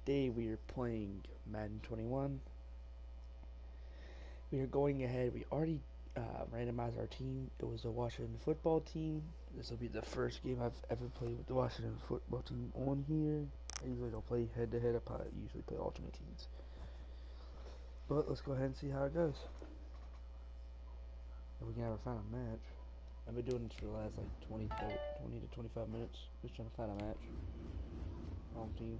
today we are playing Madden 21. We are going ahead. We already randomized our team. It was the Washington football team. This will be the first game I've ever played with the Washington football team on here. I usually don't play head to head. I usually play alternate teams. But let's go ahead and see how it goes. If we can ever find a match. I've been doing this for the last like 20 to 25 minutes. Just trying to find a match. Wrong team.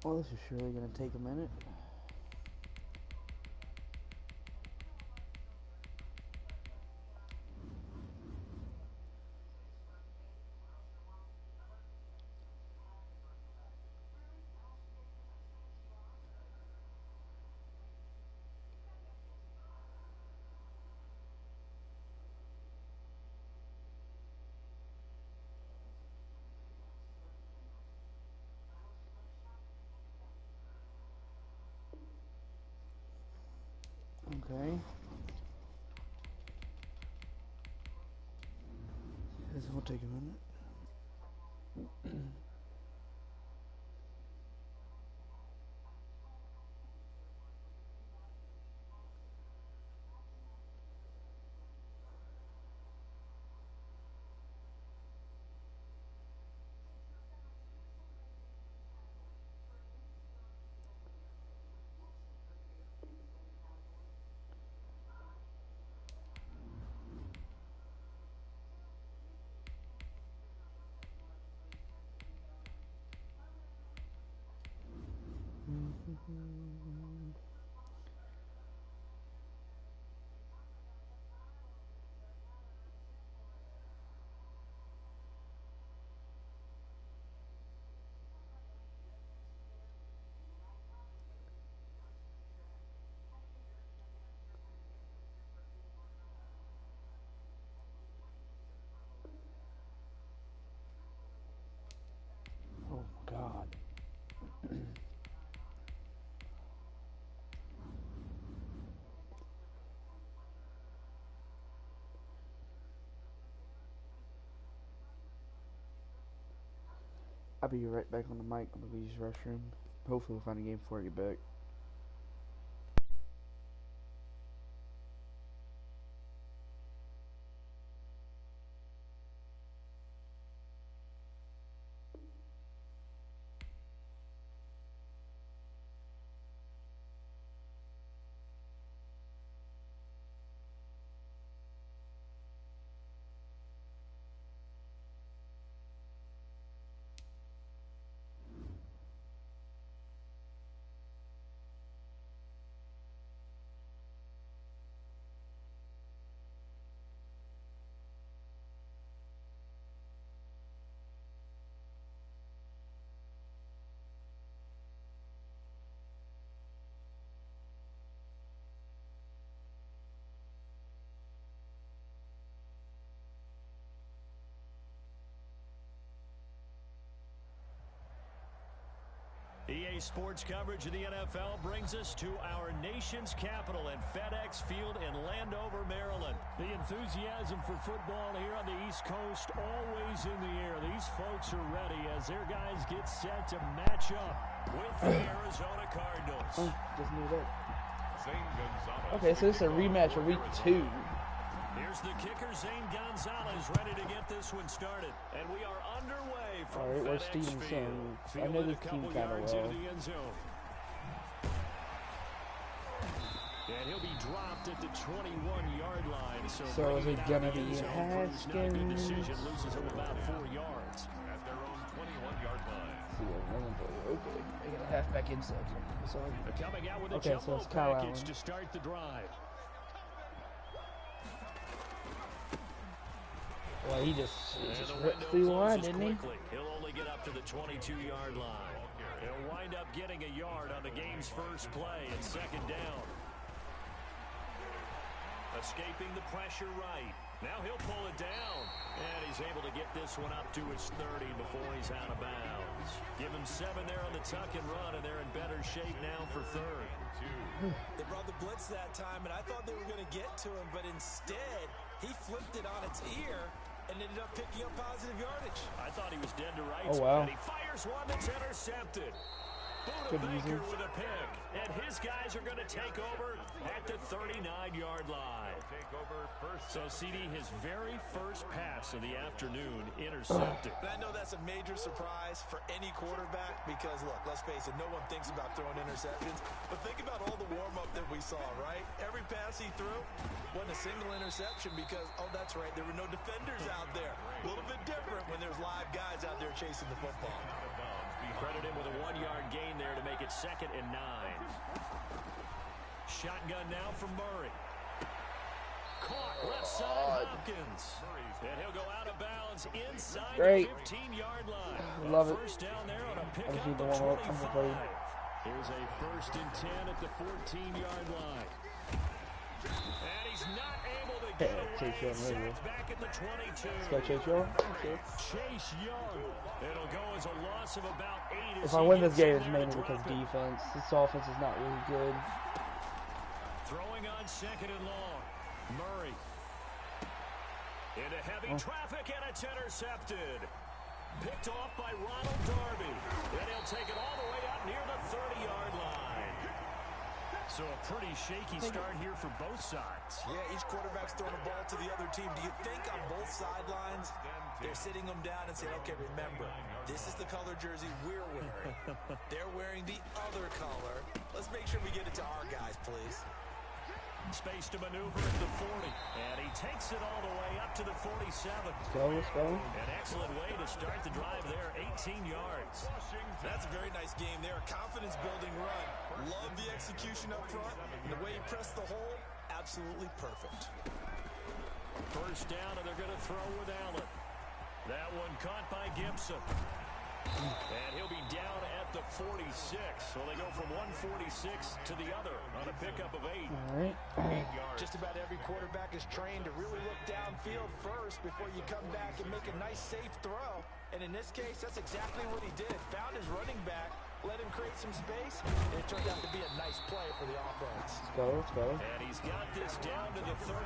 Well, this is surely going to take a minute. Okay. This will take a minute. Oh God. I'll be right back on the mic. I'm gonna use the restroom. Hopefully we'll find a game before I get back. EA Sports coverage of the NFL brings us to our nation's capital at FedEx Field in Landover, Maryland. The enthusiasm for football here on the East Coast always in the air. These folks are ready as their guys get set to match up with the Arizona Cardinals. Oh, just knew that. Okay, so this is a rematch of week 2. Here's the kicker, Zane Gonzalez, ready to get this one started. And we are underway from Alright, where's FedEx Stevenson? Field. I know this team kind of well. And And he'll be dropped at the 21-yard line. So is it gonna be Haskins? Decision loses him about 4 yards. At their own 21-yard line. Okay, they got a halfback inside. They're coming out with a Okay, so jumbo it's Kyle package Allen to start the drive. Well, he just And ripped through the line, didn't he? quickly. He'll only get up to the 22-yard line. He'll wind up getting a yard on the game's first play at second down. Escaping the pressure right. Now he'll pull it down. And he's able to get this one up to his 30 before he's out of bounds. Give him 7 there on the tuck and run, and they're in better shape now for third. They brought the blitz that time, and I thought they were going to get to him, but instead, he flipped it on its ear and ended up picking up positive yardage. I thought he was dead to rights. Oh, wow. And he fires one that's intercepted. Good Buda music. Baker with a pick. And his guys are going to take over at the 39-yard line. So, CD, his very first pass of the afternoon intercepted. And I know that's a major surprise for any quarterback because, look, let's face it, no one thinks about throwing interceptions. But think about all the warm-up that we saw, right? Every pass he threw wasn't a single interception because, oh, that's right, there were no defenders out there. A little bit different when there's live guys out there chasing the football. Credit him with a 1-yard gain there to make it 2nd and 9. Shotgun now from Murray. Caught left side Hopkins. And he'll go out of bounds inside Great. the 15-yard line. Love it. First down there on a I pickup just need the of warm-up. I'm 25. ready. Here's a 1st and 10 at the 14-yard line. And he's not able to get away. Chase Young, there you Sacked back at the 22. Let's go, Chase Young. Okay. Chase Young. It'll go as a loss of about 8. If I win this game, it's mainly because defense. This offense is not really good. Throwing on 2nd and long. Murray. Into heavy traffic, and it's intercepted. Picked off by Ronald Darby. And he'll take it all the way up near the 30-yard line. So a pretty shaky start here for both sides. Yeah, each quarterback's throwing a ball to the other team. Do you think on both sidelines they're sitting them down and saying, okay, remember, this is the color jersey we're wearing. They're wearing the other color. Let's make sure we get it to our guys, please. Space to maneuver at the 40. And he takes it all the way up to the 47. Let's go. An excellent way to start the drive there, 18 yards. That's a very nice game there. A confidence-building run. Love the execution up front. And the way he pressed the hole, absolutely perfect. First down, and they're going to throw with Allen. That one caught by Gibson. And he'll be down at the 46. So they go from 146 to the other on a pickup of 8. All right. Just about every quarterback is trained to really look downfield first before you come back and make a nice, safe throw. And in this case, that's exactly what he did. Found his running back, let him create some space, and it turned out to be a nice play for the offense. Let's go. And he's got this down to the 35.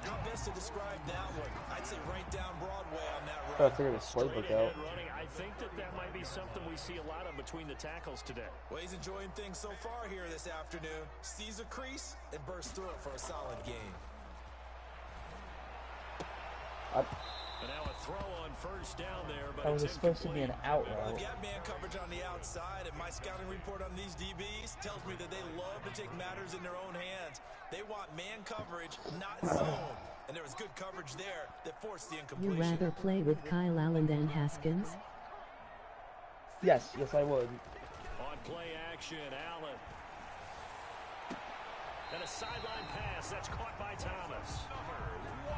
How best to describe that one? I'd say right down Broadway on that I run. figured his playbook out. Straight-ahead running. I think that might be something we see a lot of between the tackles today. Well, he's enjoying things so far here this afternoon. Sees a crease and bursts through it for a solid game. And now a throw on first down there, but That was it's supposed to be an out Well, route. they've got man coverage on the outside, and my scouting report on these DBs tells me that they love to take matters in their own hands. They want man coverage, not zone. And there was good coverage there that forced the You incompletion. rather play with Kyle Allen than Haskins? Yes, I would. On play action, Allen. And a sideline pass that's caught by Thomas.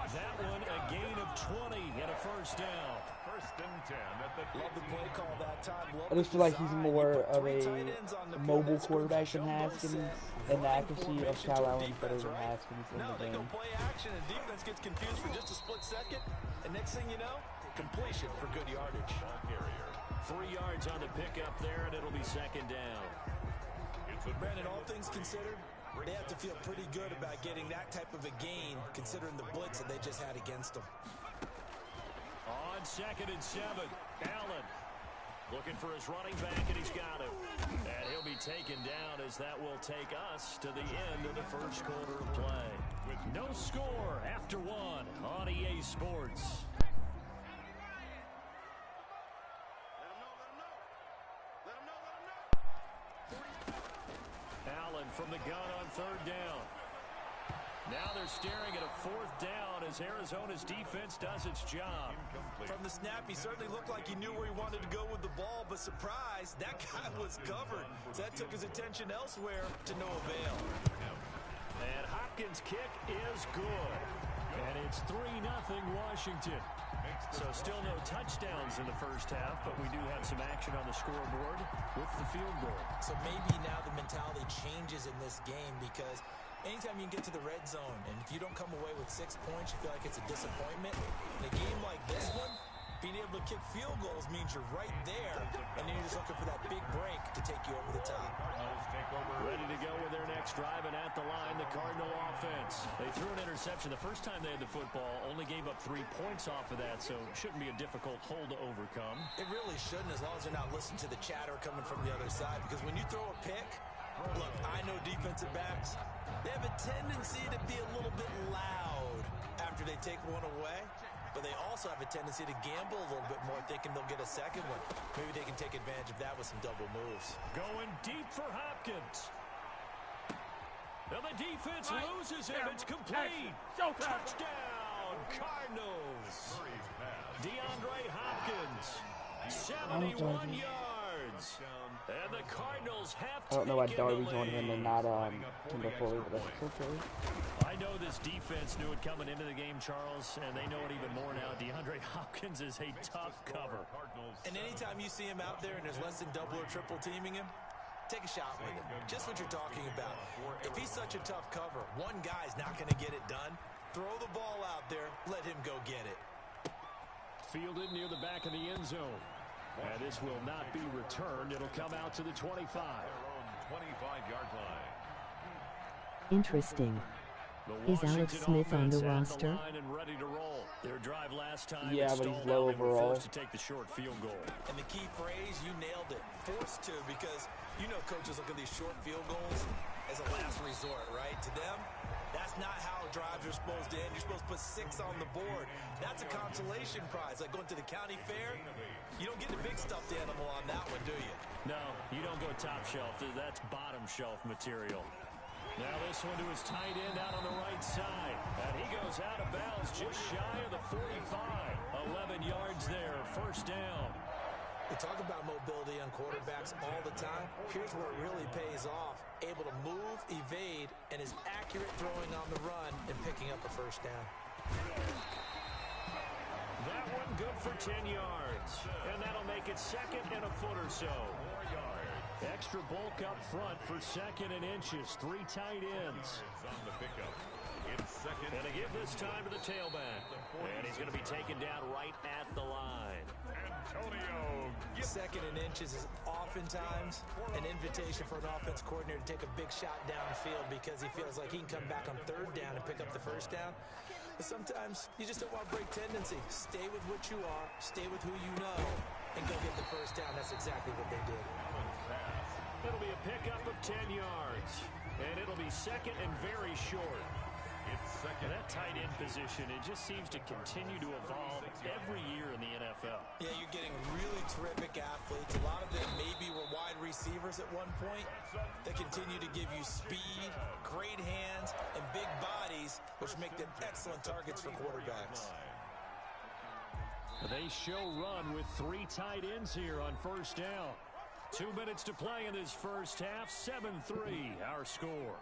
That one a gain of 20 and a first down. 1st and 10 at the Love the play call that time. Love I just the feel like he's design. more You put of three a tight ends on the field. mobile That's good quarterback for than jumbo Haskins, set. and the Running accuracy of formation Kyle to Allen better defense, than right? Haskins in No, the they go game. play action, and defense gets confused for just a split second. And next thing you know, completion for good yardage. 3 yards on the pickup there, and it'll be second down. Brandon, all things considered, they have to feel pretty good about getting that type of a gain, considering the blitz that they just had against them. On 2nd and 7, Allen looking for his running back, and he's got him. And he'll be taken down as that will take us to the end of the first quarter of play. With no score after 1 on EA Sports. Allen from the gun on third down. Now they're staring at a fourth down as Arizona's defense does its job. From the snap, he certainly looked like he knew where he wanted to go with the ball, but surprise, that guy was covered. So that took his attention elsewhere to no avail. And Hopkins' kick is good. And it's 3-0 Washington. So still no touchdowns in the first half, but we do have some action on the scoreboard with the field goal. So maybe now the mentality changes in this game because anytime you can get to the red zone, and if you don't come away with 6 points, you feel like it's a disappointment. In a game like this one, being able to kick field goals means you're right there, and then you're just looking for that big break to take you over the top. Ready to go with their next drive, and at the line, the Cardinal offense. They threw an interception the first time they had the football, only gave up 3 points off of that, so it shouldn't be a difficult hole to overcome. It really shouldn't, as long as they're not listening to the chatter coming from the other side, because when you throw a pick, look, I know defensive backs, they have a tendency to be a little bit loud after they take one away, but they also have a tendency to gamble a little bit more, thinking they'll get a second one. Maybe they can take advantage of that with some double moves. Going deep for Hopkins. Now the defense loses him. It's complete. Touchdown, Cardinals. DeAndre Hopkins, 71 yards. And the Cardinals have I don't know why taken the Darby's on him and lead. not Kendall Fuller, but that's okay. I know this defense knew it coming into the game, Charles, and they know it even more now. DeAndre Hopkins is a tough cover. And anytime you see him out there and there's less than double or triple teaming him, take a shot with him. Just what you're talking about. If he's such a tough cover, one guy's not going to get it done. Throw the ball out there. Let him go get it. Fielded near the back of the end zone. And this will not be returned. It'll come out to the 25. 25-yard line. Interesting. The Is Alex Washington Smith on the offense at roster? line and ready to roll. Their drive last time, Yeah, it but he's stalled low out. They were overall. forced to take the short field goal. And the key phrase, you nailed it. Forced to, because you know coaches look at these short field goals as a last resort, right? To them, that's not how drives are supposed to end. You're supposed to put 6 on the board. That's a consolation prize. Like going to the county fair, you don't get the big stuffed animal on that one, do you? No, you don't go top shelf. That's bottom shelf material. Now this one to his tight end out on the right side. And he goes out of bounds just shy of the 45. 11 yards there, first down. We talk about mobility on quarterbacks all the time. Here's where it really pays off. Able to move, evade, and is accurate throwing on the run and picking up a first down. That one good for 10 yards. And that'll make it second and a foot or so. Extra bulk up front for second and inches. 3 tight ends. On the pickup. It's second. And to give this time to the tailback. And he's going to be taken down right at the line. Antonio. Second and inches is oftentimes an invitation for an offense coordinator to take a big shot downfield because he feels like he can come back on third down and pick up the first down. But sometimes you just don't want to break tendency. Stay with what you are, stay with who you know, and go get the first down. That's exactly what they did. It'll be a pickup of 10 yards. And it'll be second and very short. It's second. And that tight end position, it just seems to continue to evolve every year in the NFL. Yeah, you're getting really terrific athletes. A lot of them maybe were wide receivers at one point. They continue to give you speed, great hands, and big bodies, which make them excellent targets for quarterbacks. They show run with 3 tight ends here on first down. 2 minutes to play in this first half. 7-3 our score.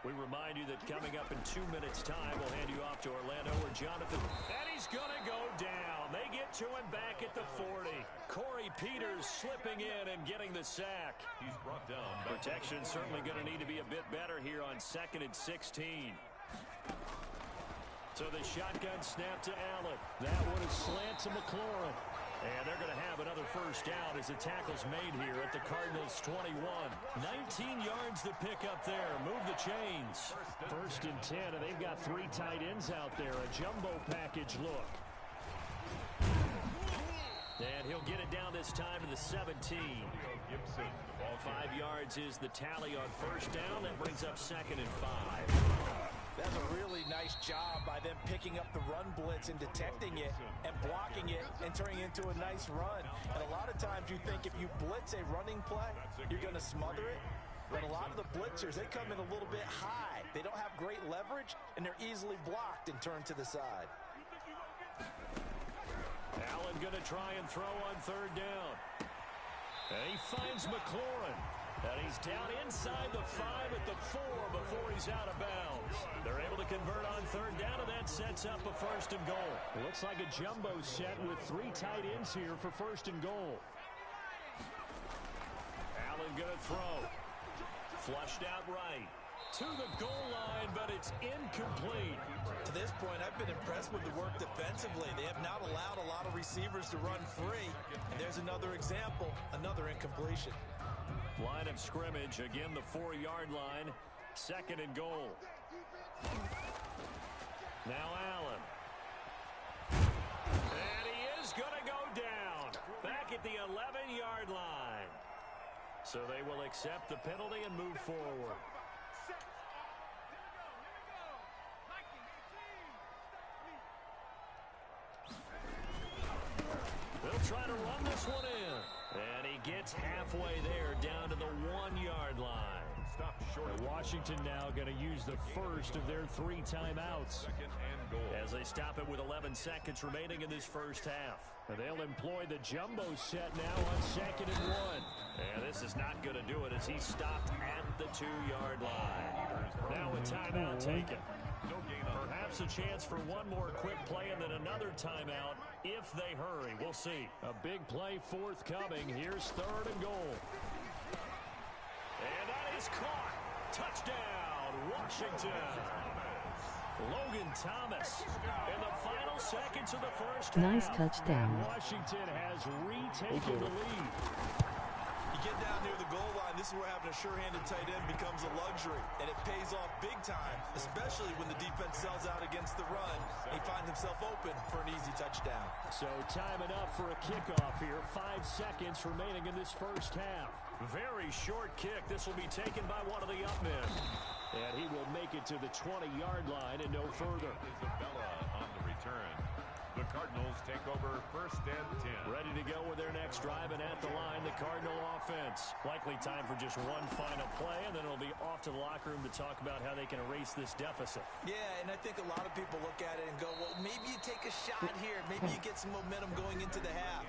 We remind you that coming up in 2 minutes' time, we'll hand you off to Orlando where Jonathan. And he's going to go down. They get to him back at the 40. Corey Peters slipping in and getting the sack. He's brought down. Protection certainly going to need to be a bit better here on 2nd and 16. So the shotgun snap to Allen. That one is slant to McLaurin. And they're going to have another first down as the tackle's made here at the Cardinals' 21. 19 yards to pick up there. Move the chains. First and 10, and they've got 3 tight ends out there. A jumbo package look. And he'll get it down this time to the 17. 5 yards is the tally on first down. That brings up 2nd and 5. That's a really nice job by them picking up the run blitz and detecting it and blocking it and turning it into a nice run. And a lot of times you think if you blitz a running play, you're going to smother it. But a lot of the blitzers, they come in a little bit high. They don't have great leverage, and they're easily blocked and turned to the side. Allen going to try and throw on third down. And he finds McLaurin. And he's down inside the 5 at the 4 before he's out of bounds. They're able to convert on third down, and that sets up a 1st and goal. It looks like a jumbo set with 3 tight ends here for 1st and goal. Allen going to throw. Flushed out right. To the goal line, but it's incomplete. To this point, I've been impressed with the work defensively. They have not allowed a lot of receivers to run free. And there's another example, another incompletion. Line of scrimmage, again the 4-yard line. 2nd and goal. Now Allen. And he is going to go down. Back at the 11-yard line. So they will accept the penalty and move forward. They'll try to run this one in. And he gets halfway there, down to the 1-yard line. Stop short. Washington now going to use the first of their 3 timeouts. 2nd and goal. As they stop it with 11 seconds remaining in this first half. And they'll employ the jumbo set now on 2nd and 1. And this is not going to do it as he's stopped at the 2-yard line. Now a timeout taken. No gain on Perhaps a chance for one more quick play and then another timeout if they hurry. We'll see. A big play forthcoming. Here's 3rd and goal. And that is caught. Touchdown, Washington. Logan Thomas in the final seconds of the first half. Nice touchdown. Washington has retaken the lead. You get down near the goal line, this is where having a sure-handed tight end becomes a luxury, and it pays off big time, especially when the defense sells out against the run, and he finds himself open for an easy touchdown. So time enough for a kickoff here. 5 seconds remaining in this first half. Very short kick. This will be taken by one of the up men. And he will make it to the 20-yard line and no further. Isabella on the return. The Cardinals take over 1st and 10. Ready to go with their next drive, and at the line, the Cardinal offense. Likely time for just one final play, and then it'll be off to the locker room to talk about how they can erase this deficit. Yeah, and I think a lot of people look at it and go, well, maybe you take a shot here. Maybe you get some momentum going into the half.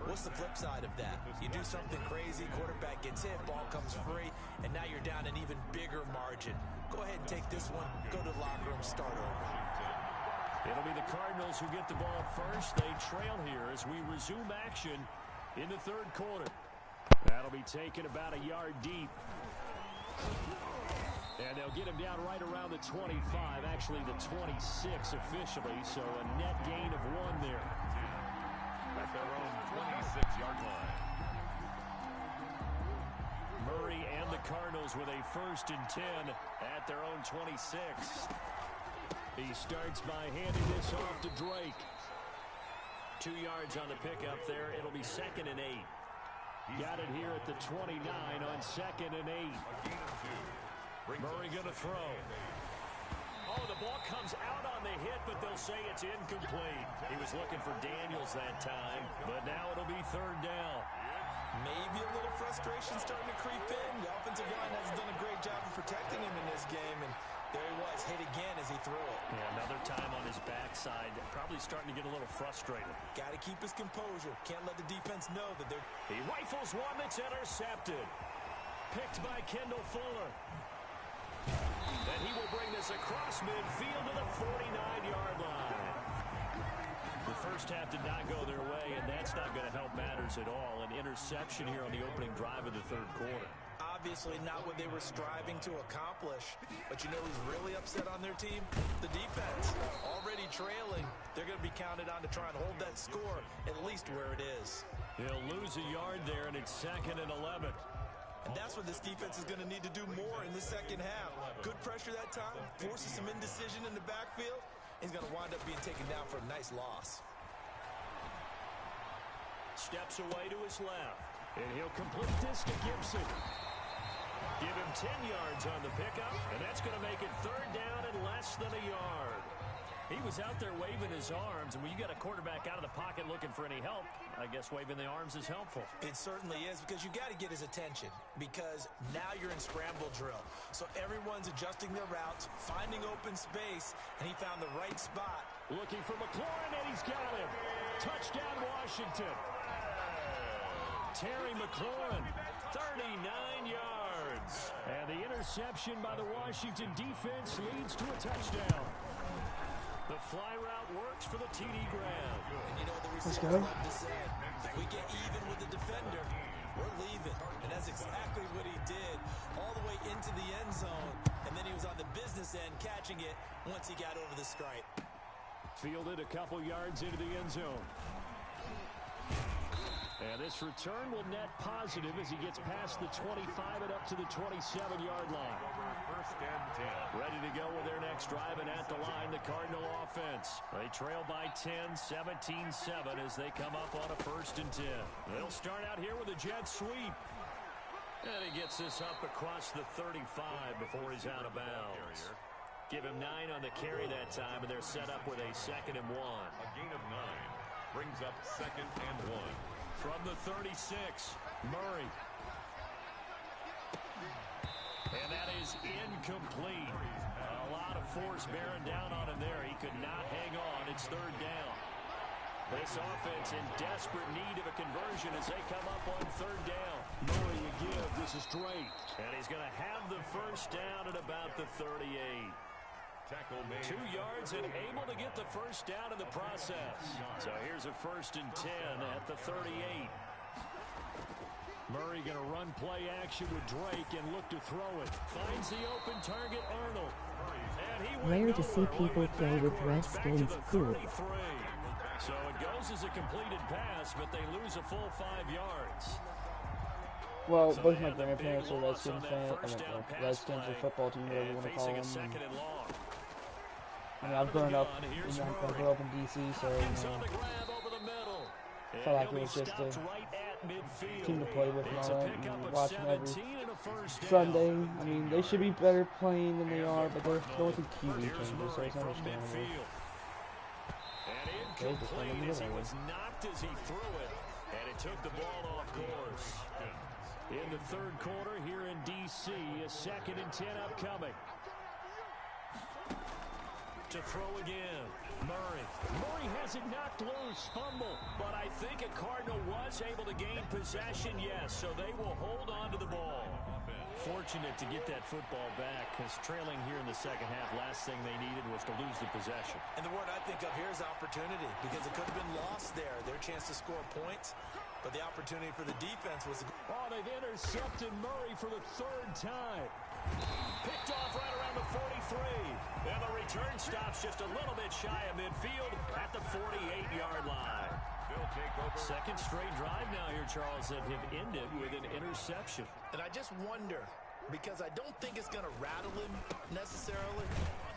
What's the flip side of that? You do something crazy, quarterback gets hit, ball comes free, and now you're down an even bigger margin. Go ahead and take this one, go to the locker room, start over. It'll be the Cardinals who get the ball first. They trail here as we resume action in the 3rd quarter. That'll be taken about a yard deep. And they'll get him down right around the 25, actually the 26 officially, so a net gain of 1 there. At their own 26-yard line. Murray and the Cardinals with a 1st and 10 at their own 26. He starts by handing this off to Drake. 2 yards on the pickup there. It'll be 2nd and 8. Got it here at the 29 on 2nd and 8. Murray going to throw. Oh, the ball comes out on the hit, but they'll say it's incomplete. He was looking for Daniels that time, but now it'll be 3rd down. Maybe a little frustration starting to creep in. The offensive line hasn't done a great job of protecting him in this game, and there he was, hit again as he threw it. Yeah, another time on his backside, probably starting to get a little frustrated. Got to keep his composure. Can't let the defense know that they're... He rifles one that's intercepted. Picked by Kendall Fuller. And he will bring this across midfield to the 49-yard line. The first half did not go their way, and that's not going to help matters at all. An interception here on the opening drive of the 3rd quarter. Obviously not what they were striving to accomplish. But you know who's really upset on their team? The defense. Already trailing. They're going to be counted on to try and hold that score at least where it is. They'll lose a yard there, and it's 2nd and 11. And that's what this defense is going to need to do more in the second half. Good pressure that time. Forces some indecision in the backfield. He's going to wind up being taken down for a nice loss. Steps away to his left. And he'll complete this to Gibson. Give him 10 yards on the pickup, and that's going to make it 3rd down and less than a yard. He was out there waving his arms, and when you got a quarterback out of the pocket looking for any help, I guess waving the arms is helpful. It certainly is, because you got to get his attention, because now you're in scramble drill. So everyone's adjusting their routes, finding open space, and he found the right spot. Looking for McLaurin, and he's got him. Touchdown, Washington. Terry McLaurin, 39 yards. And the interception by the Washington defense leads to a touchdown. The fly route works for the TD grab. And you know what the receivers love to say? If we get even with the defender, we're leaving. And that's exactly what he did, all the way into the end zone. And then he was on the business end catching it once he got over the stripe. Fielded a couple yards into the end zone. And this return will net positive as he gets past the 25 and up to the 27-yard line. First and 10. Ready to go with their next drive, and at the line, the Cardinal offense. They trail by 10, 17-7 as they come up on a 1st and 10. They'll start out here with a jet sweep. And he gets this up across the 35 before he's out of bounds. Give him 9 on the carry that time, and they're set up with a 2nd and 1. A gain of 9 brings up 2nd and 1. From the 36, Murray. And that is incomplete. A lot of force bearing down on him there. He could not hang on. It's 3rd down. This offense in desperate need of a conversion as they come up on 3rd down. Murray again. This is Drake. And he's going to have the 1st down at about the 38. Tackle made. 2 yards and able to get the 1st down in the process. So here's a 1st and 10 at the 38. Murray going to run play action with Drake and look to throw it. Finds the open target, Arnold. And he Rare to see people play with Redskins poop. So it goes as a completed pass, but they lose a full 5 yards. Well, both my grandparents are Redskins fans. Redskins are football team, whatever you want to call them. I mean, I've grown up, I grew up in D.C., so, I felt like it was just a team to play with and all that, and watching every Sunday. I mean, they should be better playing than they are, but they're going through QB changes, so it's understandable. And incomplete as he was knocked as he threw it, and it took the ball off course. In the 3rd quarter here in D.C., a 2nd and 10 upcoming. To throw again, Murray. Murray has it knocked loose, fumble, but I think a Cardinal was able to gain possession, yes, so they will hold on to the ball. Fortunate to get that football back, because trailing here in the 2nd half, last thing they needed was to lose the possession. And the word I think of here is opportunity, because it could have been lost there, their chance to score points, but the opportunity for the defense was... Oh, they've intercepted Murray for the 3rd time. Picked off right around the 43. And the return stops just a little bit shy of midfield at the 48-yard line. They'll take over. 2nd straight drive now here, Charles, that have ended with an interception. And I just wonder, because I don't think it's going to rattle him necessarily,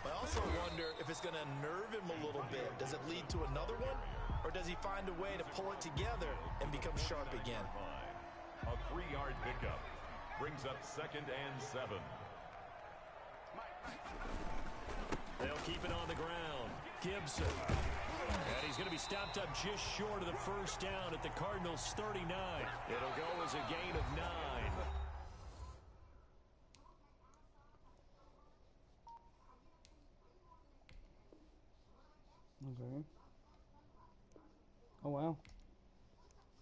but I also wonder if it's going to unnerve him a little bit. Does it lead to another one? Or does he find a way to pull it together and become sharp again? A 3-yard pickup brings up 2nd and 7. They'll keep it on the ground. Gibson. And he's going to be stopped up just short of the 1st down at the Cardinals' 39. It'll go as a gain of 9. Okay. Oh, wow.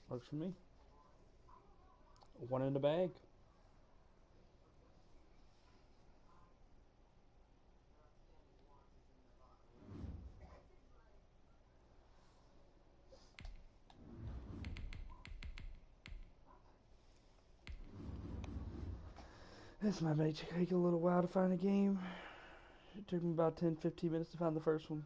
Works for me. 1 in the bag. This might take a little while to find a game. It took me about 10-15 minutes to find the first one.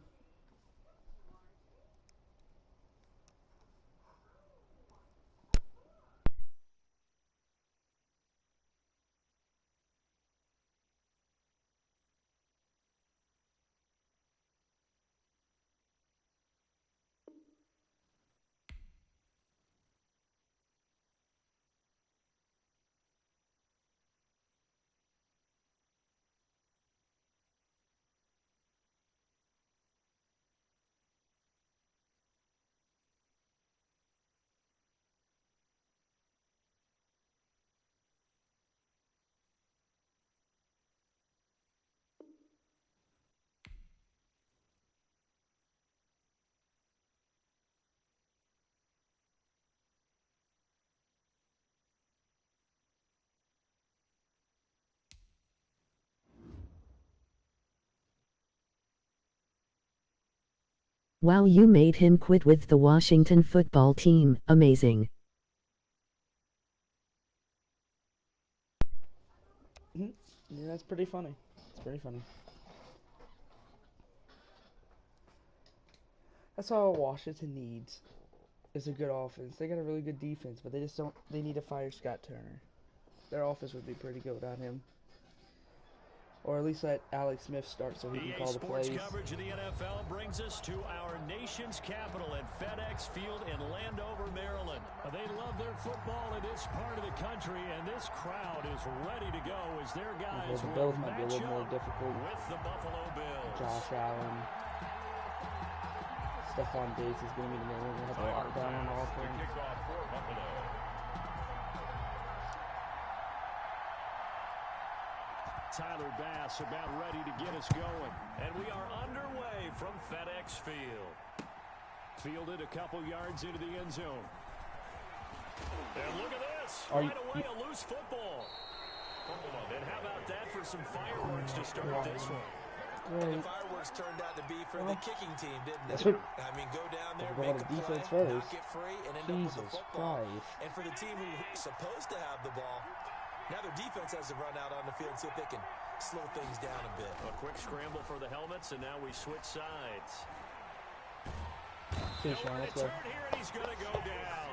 Wow, you made him quit with the Washington football team. Amazing. Yeah, that's pretty funny. It's pretty funny. That's all Washington needs is a good offense. They got a really good defense, but they just don't. They need to fire Scott Turner. Their offense would be pretty good without him. Or at least let Alex Smith start so he can call the Sports plays. coverage of the NFL brings us to our nation's capital at FedEx Field in Landover, Maryland. They love their football in this part of the country, and this crowd is ready to go as their guys The will Bills might be a little more difficult. with the Buffalo Bills. Josh Allen. Stephon Diggs is going to be the man we're going to have to lock down on offense. Kickoff for Buffalo. Tyler Bass about ready to get us going. And we are underway from FedEx Field. Fielded a couple yards into the end zone. And look at this. Right away, a loose football. And how about that for some fireworks to start this one? And the fireworks turned out to be for the kicking team, didn't they? I mean, go down there, Go make to a play, defense first. knock it free, and end up with the Jesus football. Christ. And for the team who's supposed to have the ball, now their defense has to run out on the field and see if they can slow things down a bit. A quick scramble for the helmets, and now we switch sides. Finish line, let's go. Turn here, and he's going to go down.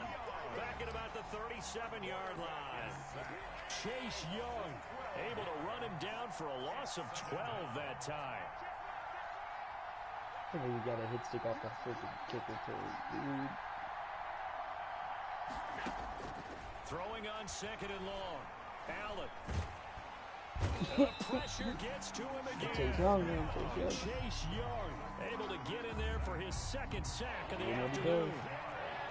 Back at about the 37-yard line. Chase Young able to run him down for a loss of 12 that time. I think we got a hit stick off the freaking kicker too. Throwing on second and long. Allen. The pressure gets to him again. Chase Young, man. Chase Young. Chase Young able to get in there for his second sack of the afternoon.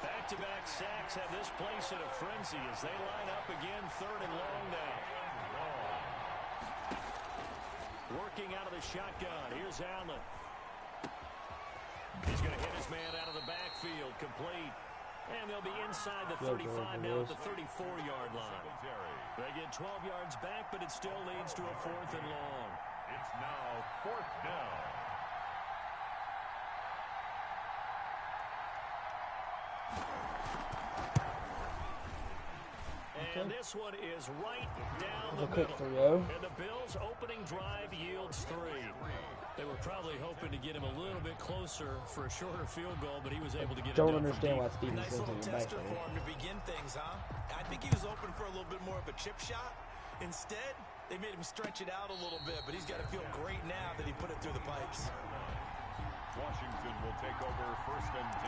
Back-to-back sacks have this place in a frenzy as they line up again, third and long now. Working out of the shotgun. Here's Allen. He's going to hit his man out of the backfield, complete. And they'll be inside the 35 now at the 34-yard line. They get 12 yards back, but it still leads to a fourth and long. It's now fourth down. And this one is right down The the quick middle. 3-0. And the Bills' opening drive yields 3. They were probably hoping to get him a little bit closer for a shorter field goal, but he was able to get it Don't done from understand deep. why Stevens Nice doesn't little get back tester there. for him to begin things, huh? I think he was open for a little bit more of a chip shot. Instead, they made him stretch it out a little bit, but he's got to feel great now that he put it through the pipes. Washington will take over first and 10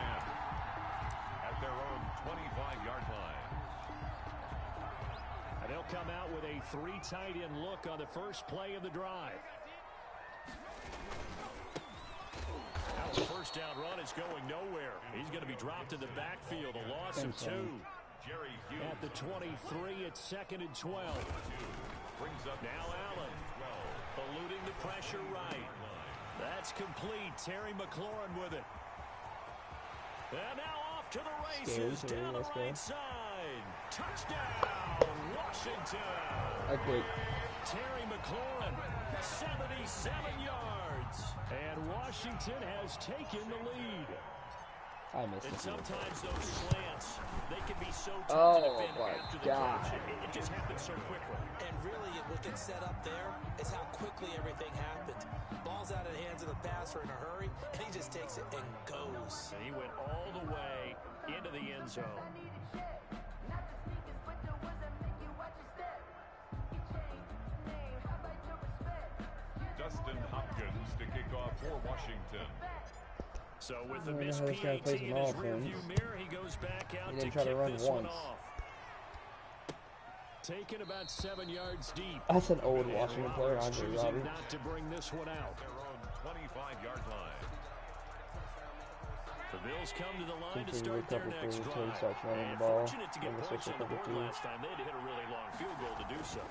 at their own 25-yard line. And they'll come out with a 3 tight end look on the first play of the drive. Now the first down run is going nowhere. He's going to be dropped in the backfield, a loss of 2. Jerry Hughes At the 23, it's second and 12. brings up Now Allen, eluding the pressure right. That's complete. Terry McLaurin with it. And now off to the races down the right side. Touchdown, Washington. I quit. Terry McLaurin, 77 yards. And Washington has taken the lead. I missed And it. sometimes those slants, they can be so tough to defend after the catch. It just happens so quickly. And really, what gets set up there is how quickly everything happens. Ball's out of the hands of the passer in a hurry, and he just takes it and goes. And he went all the way into the end zone. Dustin Hopkins to kick off for Washington. So with the I miss don't know how this guy PAT plays in an his offense. rearview mirror, he goes back out He to didn't try to kick run this one once. off. Taken about 7 yards deep. That's an old And Washington player, Roberts Andre choosing Roberts. not to bring this one out. Their own 25-yard line. The Bills come to the line to Continue start their recover next through until he drive. starts running And the ball. fortunate to get Then we'll points switch on to the cover board 2. last time. They had to hit a really long field goal to do so.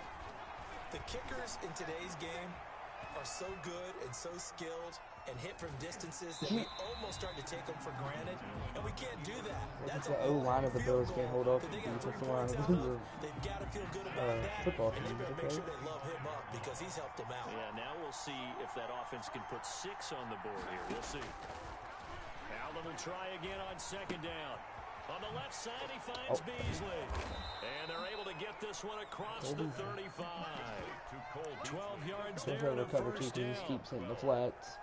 The kickers in today's game are so good and so skilled and hit from distances that we almost start to take them for granted, and we can't do that. That's The O-line of the Bills can't hold up. The defensive line of the They've got to feel good about that, football and they team. better make Okay. sure they love him up because he's helped them out. Yeah, now we'll see if that offense can put 6 on the board here. We'll see. Allen will try again on second down. On the left side, he finds Beasley. And they're able to get this one across the 35. 12 yards there and a first down. Just keeps hitting the flats.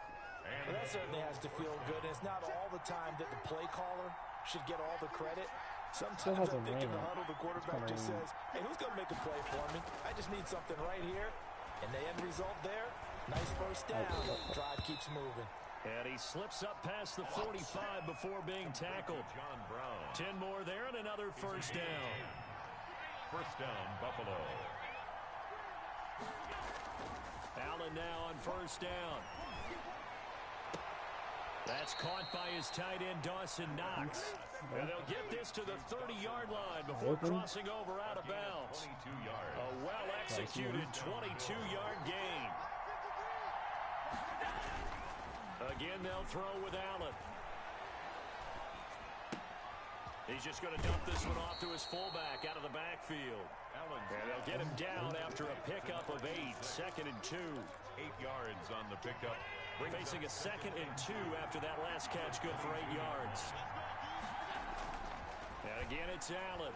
Well, that certainly has to feel good. And it's not all the time that the play caller should get all the credit. Sometimes I think in the huddle, the quarterback just says, hey, who's going to make a play for me? I just need something right here. And the end result there, nice first down. Drive keeps moving. And he slips up past the 45 before being tackled. John Brown. 10 more there and another first down. First down, Buffalo. Allen now on first down. That's caught by his tight end, Dawson Knox. And they'll get this to the 30-yard line before crossing over out of bounds. 22 yards. A well-executed 22-yard gain. Again, they'll throw with Allen. He's just going to dump this one off to his fullback out of the backfield. And they'll get him down after a pickup of 8, 2nd and 2. 8 yards on the pickup. Facing a 2nd and 2 after that last catch, good for 8 yards. And again, it's Allen.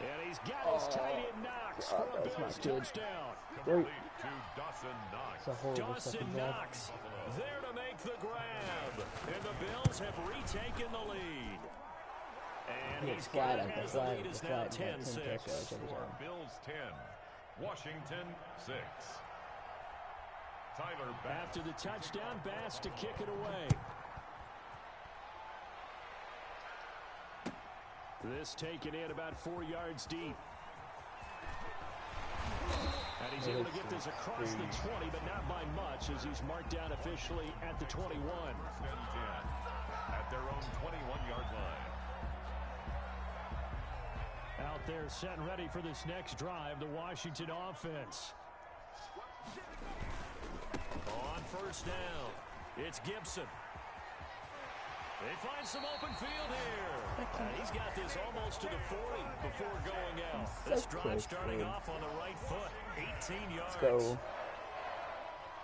And he's got his tight end Knox for a Bills touchdown. Complete to Dawson Knox. Dawson Knox there to make the grab. And the Bills have retaken the lead. And he's got it as the lead is now 10-6. Bills 10, Washington 6. Tyler Bass. After the touchdown, Bass to kick it away. This taken in about 4 yards deep. And he's able to get this across the 20, but not by much, as he's marked down officially at the 21. 10-10 at their own 21-yard line. Out there set and ready for this next drive, the Washington offense. On first down, it's Gibson. They find some open field here. He's got this almost to the 40 before going out. This drive starting off on the right foot, 18 yards. Let's go.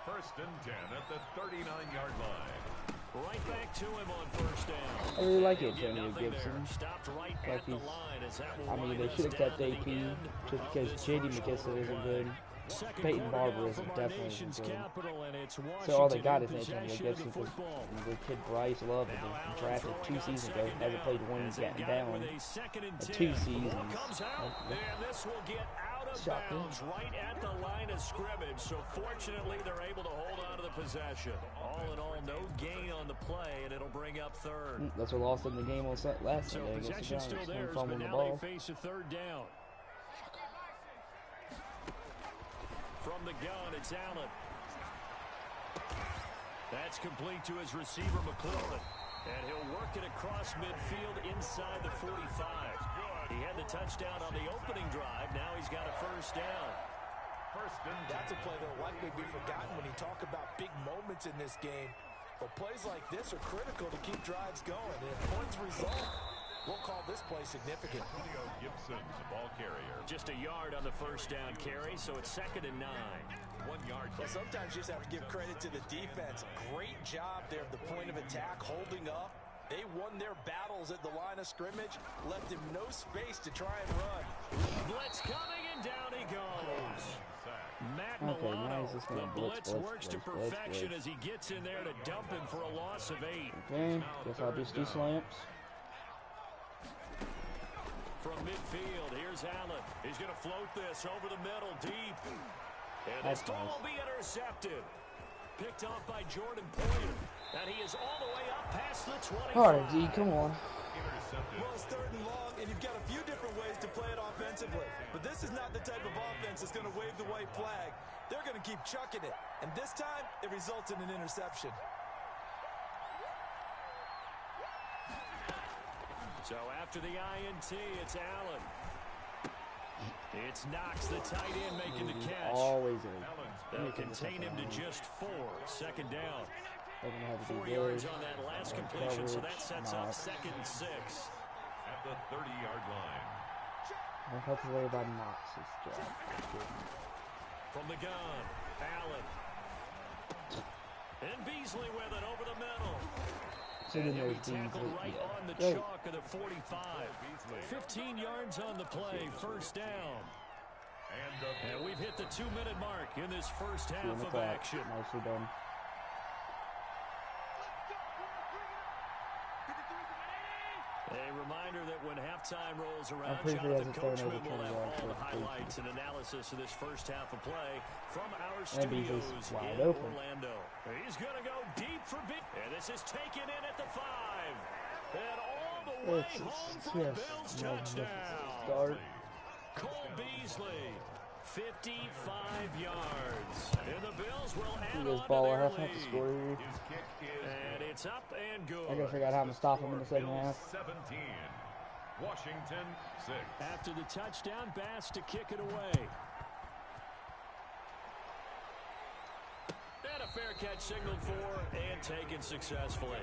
First and 10 at the 39-yard line. Right back to him on first down. I really like Antonio Gibson. Stopped right Like at the line as that will I mean, run they us should have down kept to the AP end just of because this J.D. first McKissick quarter isn't drive. good. Second Peyton quarter Barber now isn't from our definitely nation's good. capital, and it's So all they Washington got in is Antonio possession of the Gibson. football. The kid Bryce Love that was drafted 2 seasons ago hasn't played one As he's they gotten got it down with a in 2nd and 10. 2 seasons. Ball comes out, and this will get out of Shocking. bounds right at the line of scrimmage. So fortunately, they're able to hold on to the possession. All in all, no gain on the play, and it'll bring up third. That's what lost them the game on last So Sunday against the possession Giants. still They theirs, but fumbled the now they ball. face a third down. From the gun, it's Allen. That's complete to his receiver, McLaurin. And he'll work it across midfield inside the 45. He had the touchdown on the opening drive. Now he's got a first down. First and 10. That's a play that will likely be forgotten when you talk about big moments in this game. But plays like this are critical to keep drives going. And if points result, we'll call this play significant. Antonio Gibson, the ball carrier. Just a yard on the first down carry, so it's 2nd and 9. 1 yard. Well, sometimes you just have to give credit to the defense. Great job there at the point of attack, holding up. They won their battles at the line of scrimmage, left him no space to try and run. Blitz coming, and down he goes. Matt Okay, now Milano, he's just the gonna blitz blitz, works to blitz, perfection blitz. as he gets in there to dump him for a loss of 8. Okay, guess I'll just do slants. From midfield, here's Allen. He's going to float this over the middle, deep. And That's this ball nice. will be intercepted. Picked off by Jordan Poyer. And he is all the way up past the 25. Alright, D, come on. Intercepted. Well, it's 3rd and long, and you've got a few different ways to play it offensively. But this is not the type of offense that's going to wave the white flag. They're going to keep chucking it. And this time, it results in an interception. So after the INT, it's Allen. It's Knox, the tight end, making the catch. Always is. They'll contain him to just 4. 2nd down. They're gonna have to 4 do yards this. on that last completion, so that sets up 2nd and 6. At the 30-yard line. I don't have to worry about Knox's job. From the gun, Allen. And Beasley with it over the middle. So And then he'll be there's tackled Beasley. right on the Go. chalk of the 45. 15 yards on the play, first down. And we've hit the 2-minute mark in this first half of action. Nicely done. A reminder that when halftime rolls around, pretty sure he Jonathan hasn't thrown Coachman over will 20 have yards all the for the highlights and analysis of this first half of play from our And Beasley's studios wide in open. Orlando. He's going to go deep for big. And this is taken in at the 5. And all the way home for a Bills touchdown. Start. Cole Beasley, 55 yards. And the Bills will add He on is to ball. I their have to lead. score here. And it's up and good. I gotta figure out how to stop him in the second half. 17. Washington 6. After the touchdown, Bass to kick it away. And a fair catch signaled for and taken successfully.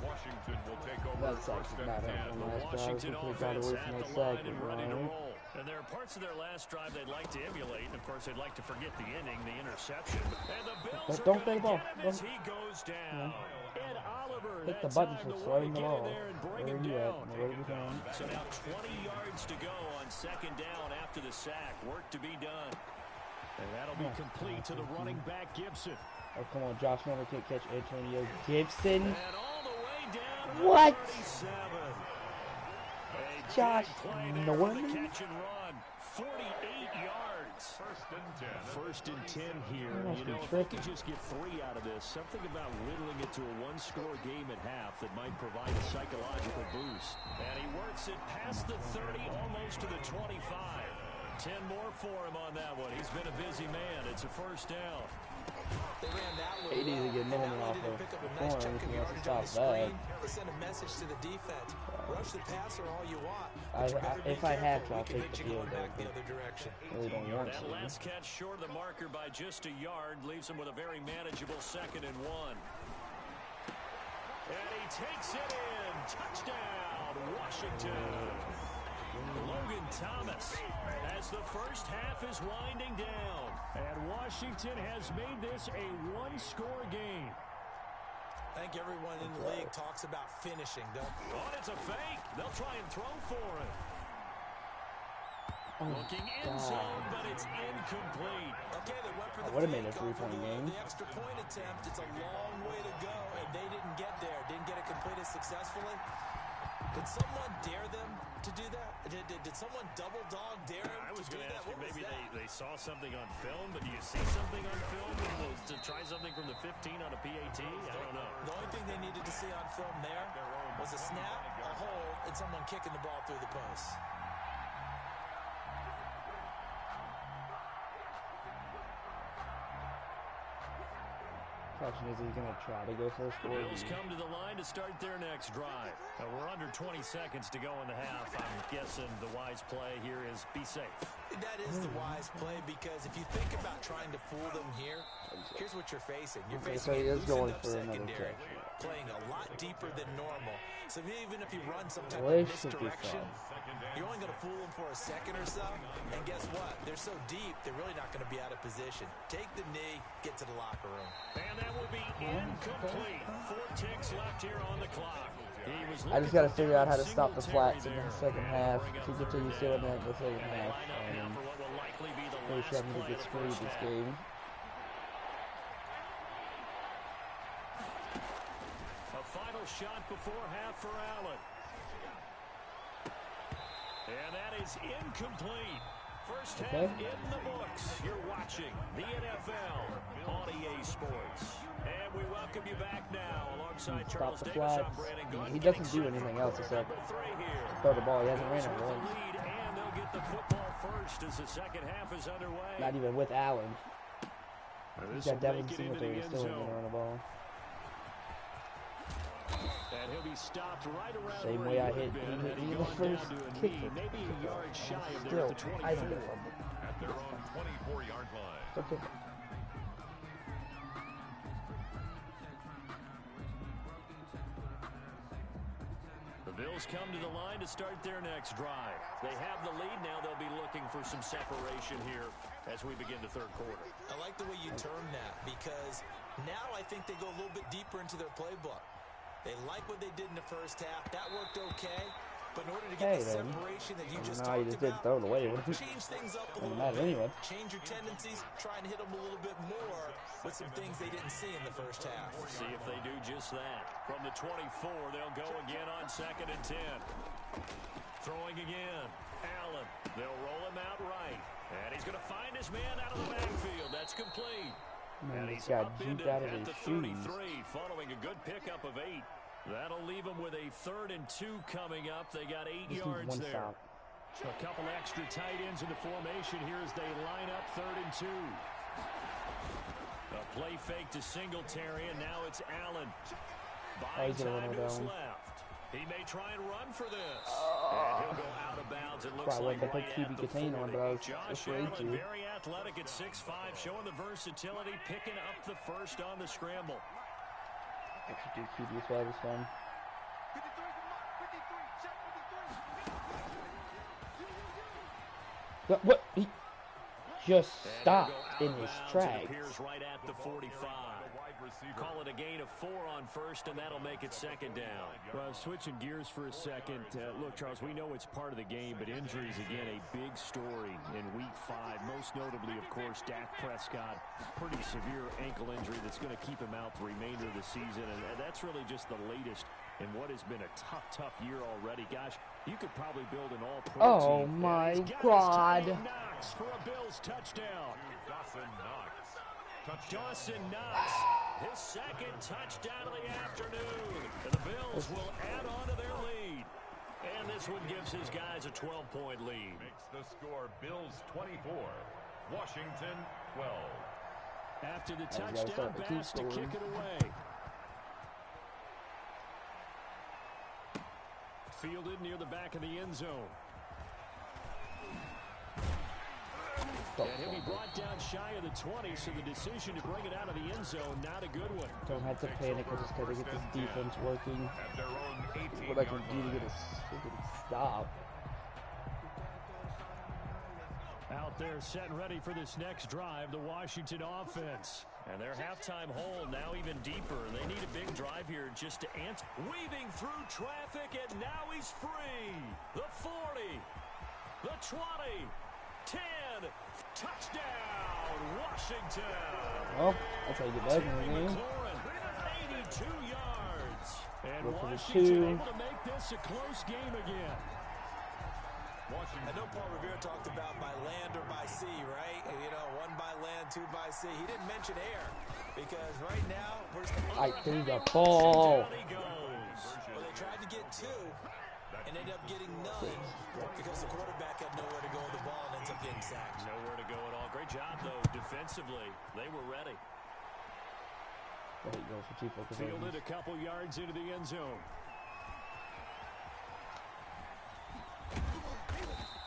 Washington will take over That sack first did and not 10. help The on last drive. Washington We could've got offense away at from the that line sack, and but ready to right. roll. And there are parts of their last drive they'd like to emulate. And, of course, they'd like to forget the inning, the interception. And the Bills are Don't going throw the ball. to get him as he goes down. Ed Oliver, Hit the that button time for the one throwing to the get in ball. there and bring Where him are you at? down. Where are we going? So now 20 yards to go on second down after the sack. Work to be done. And that'll be complete to the running back, Gibson. Oh, come on. Josh Norman can't catch Antonio Gibson. And all the way down to What? 37. A Josh big play there for Norman? the catch and run. 48 yards. First and 10 here. must You be know, if they tricky. could just get 3 out of this, something about whittling it to a one-score game at half that might provide a psychological boost. And he works it past the 30, almost to the 25. 10 more for him on that one. He's been a busy man. It's a first down. They ran that one He needs to get well, and Norman not off only did the they pick up a corner nice chunk if of he wants to yardage on the stop that. screen, they send a message to the defense. Rush the passer all you want. I- But you better be if I have to, careful. I'll We can take hit the you going field back goal. the other direction. Really don't want That to. last catch short of the marker by just a yard leaves him with a very manageable 2nd and 1. And he takes it in. Touchdown, Washington. Logan Thomas as the first half is winding down. And Washington has made this a one-score game. I think everyone in the league talks about finishing. Oh, it's a fake. They'll try and throw for it. Oh, Looking in zone, but it's incomplete. Okay, they went for the would've made it a fake off of 3-point game. the extra point attempt. It's a long way to go, and they didn't get there. Didn't get it completed successfully. Did someone dare them to do that? Did someone double dog dare them I was to do going to that? ask you, What was maybe that? they saw something on film, but do you see something on film to try something from the 15 on a PAT? I don't know. The only thing they needed to see on film there was a snap, a hold, and someone kicking the ball through the post. Question is, he's going to try to go first The or Bills come to the line to start their next drive. We're under 20 seconds to go in the half. I'm guessing the wise play here is be safe. That is the wise play, because if you think about trying to fool them here, here's what you're facing. You're Okay, facing so he a is going loosened up for another secondary, catch. playing a lot deeper than normal. So even if you run some type Well, of they should be misdirection, fine. you're only going to fool them for a second or so. And guess what? They're so deep, they're really not going to be out of position. Take the knee, get to the locker room. And that will be incomplete. 4 ticks left here on the clock. He was I just got to looking figure out how to for stop the Singletary flats in the there. second And half. bring up To continue third doing down. that in the second And they half. line up now for what will likely be the Pretty sure last I'm going to play get of the screwed first this half. game. A final shot before half for Allen. And that is incomplete. First half in the books. You're watching the NFL on EA Sports. And we welcome you back now alongside Stop Charles the Davis. I'm flats. Brandon Gunn. He getting doesn't do set for anything else quarter except number 3 here. throw the ball. He hasn't ran Bills it with the once. lead, and they'll get the football first as the second half is underway. Not even with Allen. He's This got will Devin make it into the Singletary end still going to zone. run the ball. And he'll be stopped right around Same where way I he hit would have been had he the gone down first to a kick. knee, maybe a yard shy of there Still, at the I don't 24. know. At their own 24-yard line. Okay. The Bills come to the line to start their next drive. They have the lead now. They'll be looking for some separation here as we begin the third quarter. I like the way you term that because now I think they go a little bit deeper into their playbook. They like what they did in the first half. That worked okay. But in order to get the separation that you just talked about, throw it away. change things up a little bit. Anyway. Change your tendencies. Try and hit them a little bit more with some things they didn't see in the first half. We'll see if they do just that. From the 24, they'll go again on 2nd and 10. Throwing again. Allen. They'll roll him out right. And he's going to find his man out of the backfield. That's complete. Man, and he's got up juked into out of at his the shoes. 33, following a good pickup of 8. That'll leave them with a 3rd and 2 coming up. They got 8 yards there. Stop. A couple extra tight ends in the formation here as they line up 3rd and 2. A play fake to Singletary, and now it's Allen. Buying time to his left. He may try and run for this. And he'll go out of bounds. It looks like right at the 40. Josh Allen, very athletic at 6'5", showing the versatility, picking up the first on the scramble. Actually, do QB as well this one. What? He just stopped in his tracks. Right at the 45. Call it a gain of 4 on first, and that'll make it 2nd down. Well, switching gears for a second. Look, Charles, we know it's part of the game, but injuries, again, a big story in Week 5. Most notably, of course, Dak Prescott. Pretty severe ankle injury that's going to keep him out the remainder of the season, and that's really just the latest in what has been a tough year already. Gosh, you could probably build an all-pro Oh, team. my God. Knox for a Bills touchdown. Dawson Knox, his 2nd touchdown of the afternoon. And the Bills will add on to their lead. And this one gives his guys a 12-point lead. Makes the score Bills 24, Washington 12. After the touchdown pass to kick it away. Fielded near the back of the end zone. And he'll be brought down shy of the 20, so the decision to bring it out of the end zone, not a good one. Don't have to panic. I just got to get this defense working. What I can do to get a freaking stop. Out there set and ready for this next drive, the Washington offense. And their halftime hole now even deeper. They need a big drive here just to answer. Weaving through traffic, and now he's free. The 40, the 20, 10, touchdown, Washington. Well, that's how you get back in the game. 82 yards. And Look for the Washington able to make this a close game again. I know Paul Revere talked about by land or by sea, right? You know, 1 by land, 2 by sea. He didn't mention air because right now we're I threw the ball. Well, they tried to get 2 and ended up getting none because the quarterback had nowhere to go with the ball and ends up getting sacked. Nowhere to go at all. Great job, though, defensively. They were ready. There you go for 2 focus. Fielded a couple yards into the end zone.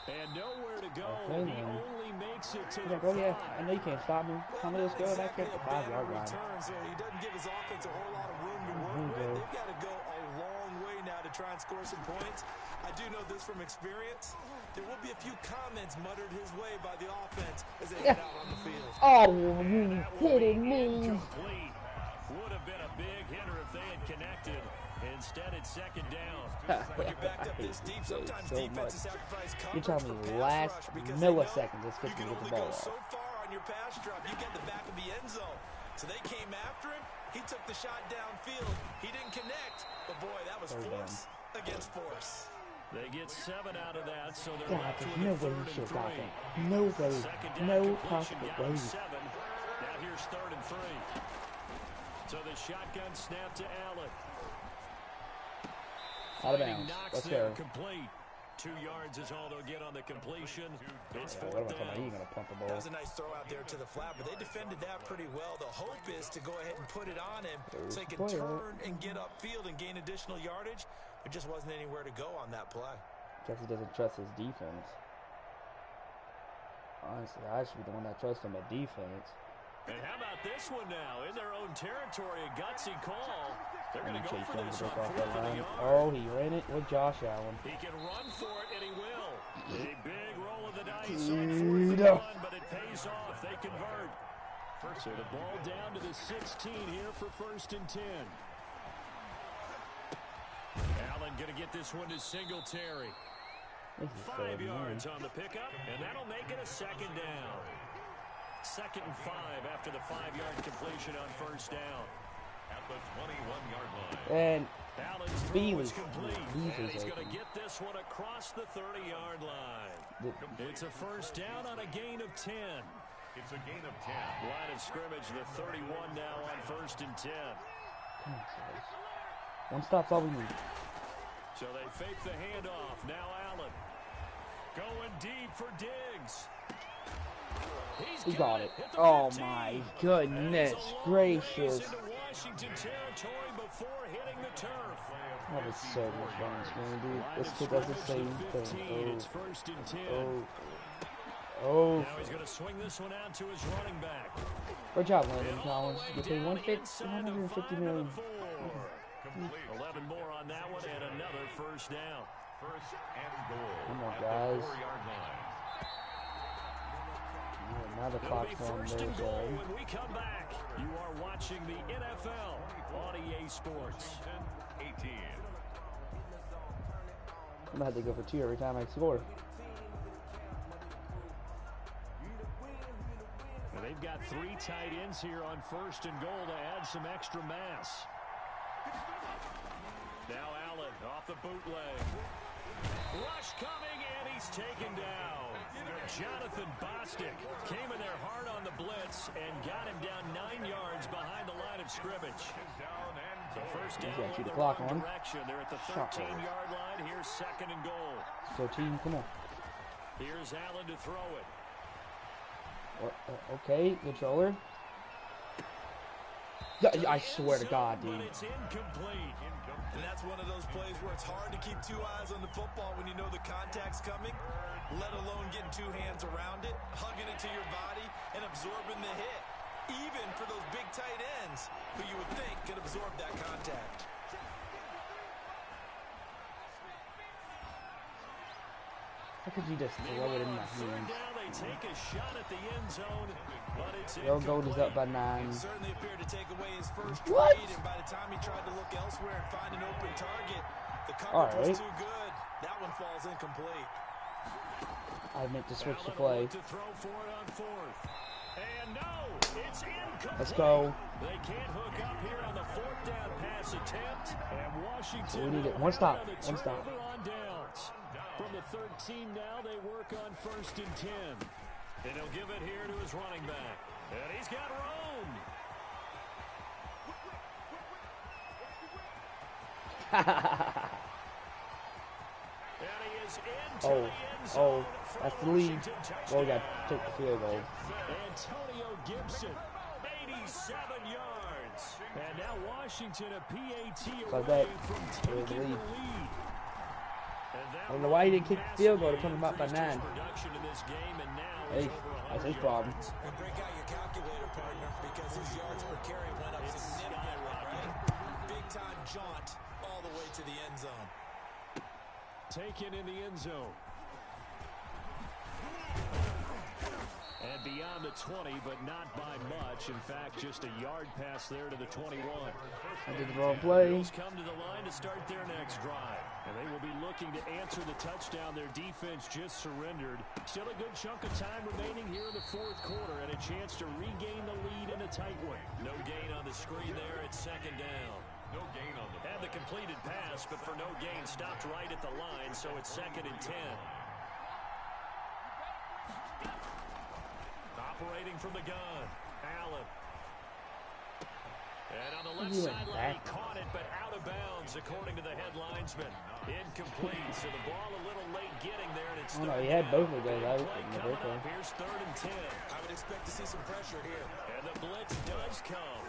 And nowhere to go. Okay, he only makes it to the go, 5. yeah. I know you can't stop me. How many let's go? That kept the 5-yard line. He doesn't give his offense a whole lot of room to work with. They've got to go a long way now to try and score some points. I do know this from experience. There will be a few comments muttered his way by the offense as they get out on the field. Oh, you kidding me? Incomplete. Would have been a big hitter if they had connected. Instead, it's 2nd down. When you're backed up this deep, sometimes defenses sacrifice coverage. You're telling me last milliseconds it's going to get the ball off. So far on your pass drop, you get the back of the end zone. So they came after him. He took the shot downfield. He didn't connect. But boy, that was force against force. They get 7 out of that, so they're God, left there's with no a way 3rd you should and 3. have got that. No way. Second down No completion, possible got way. 7. Now here's 3rd and 3. So the shotgun snap to Allen. Out of bounds. Let's go. Complete. 2 yards is all they'll get on the completion. It's Yeah, 4th what am I down. you gonna pump the ball? That was a nice throw out there to the flat, but they defended that pretty well. The hope is to go ahead and put it on him so he can turn and get upfield and gain additional yardage. There just wasn't anywhere to go on that play. Jesse doesn't trust his defense. Honestly, I should be the one that trusts him at defense. And how about this one now? In their own territory, a gutsy call. They're And going then to go Chase for Young this to on break off that 4th and a line. yard. Oh, he ran it with Josh Allen. He can run for it, and he will. A big roll of the dice on 4th and 1, but it pays off. They convert. So the ball down to the 16 here for 1st and 10. Allen going to get this one to Singletary. 5 yards on the pickup, and that'll make it a 2nd down. 2nd and 5 after the 5-yard completion on 1st down. At the 21-yard line. And Allen's throw is complete, and he's going to get this one across the 30-yard line. It's a 1st down on a gain of 10. It's a gain of 10. Line of scrimmage, the 31 now on 1st and 10. One stop's all we need. So they fake the handoff. Now Allen going deep for Diggs. He got it. Oh my goodness gracious. Into Washington territory before hitting the turf. That was so much fun, man, dude. This kid does the same thing. It's 1st and 10. Oh. Now he's going to swing this one out to his running back. Good job, Landon Collins. You paid $150 million. 11 more on that one, and another 1st down. 1st and goal. Come on, at guys. the 4-yard line. Yeah, now the It'll clock's be going 1st and goal there. when we come back. You are watching the NFL on EA Sports. 18. I'm gonna have to go for 2 every time I score. And they've got 3 tight ends here on 1st and goal to add some extra mass. Now Allen off the bootleg. Rush coming, and he's taken down. Jonathan Bostic came in there hard on the blitz and got him down 9 yards behind the line of scrimmage. So 1st down in the wrong direction. They're at the 13-yard line. Here's 2nd and goal. 13, come on. Here's Allen to throw it. Okay, controller. Yeah, I swear to God, dude. But it's incomplete. And that's one of those plays where it's hard to keep 2 eyes on the football when you know the contact's coming, let alone getting 2 hands around it, hugging it to your body, and absorbing the hit. Even for those big tight ends who you would think could absorb that contact. How could you just throw it in my hands? They take a shot at the end zone, but it's Field goal is up by 9. Certainly appeared to take away his first What? read, and by the time he tried to look elsewhere and find an open target, the coverage was too good. That one falls incomplete. I meant to switch the play. To throw for it on 4th. And no, it's incomplete. Let's go. They can't hook up here on the 4th down pass attempt. And Washington We need it. One stop. on One stop. on downs. From the 13 now, they work on 1st and 10. And he'll give it here to his running back. And he's got room. And he is into the end zone for that's the lead. Washington Well, we touchdown. got to take the field goal. Antonio Gibson, 87 yards. And now Washington a PAT So away that from was taking the the lead. lead. I don't know why he didn't kick the field goal to put him up by 9. Production in this game, and now Hey, that's his problem. And break out your calculator, partner, because his yards per carry went up significantly, right? Big-time jaunt all the way to the end zone. Taken in the end zone. And beyond the 20, but not by much. In fact, just a yard pass there to the 21. I did the wrong play. Bills come to the line to start their next drive. And they will be looking to answer the touchdown their defense just surrendered. Still a good chunk of time remaining here in the 4th quarter and a chance to regain the lead in a tight one. No gain on the screen there. It's 2nd down. No gain on the Had the completed pass, but for no gain, stopped right at the line, so it's 2nd and 10. Operating from the gun, Allen. And on the left sideline, he caught it, but out of bounds, according to the headlinesman. Incomplete, so the ball a little late getting there, and it's Oh no, he had both of those out in the break. Here's 3rd and 10. I would expect to see some pressure here. And the blitz does come.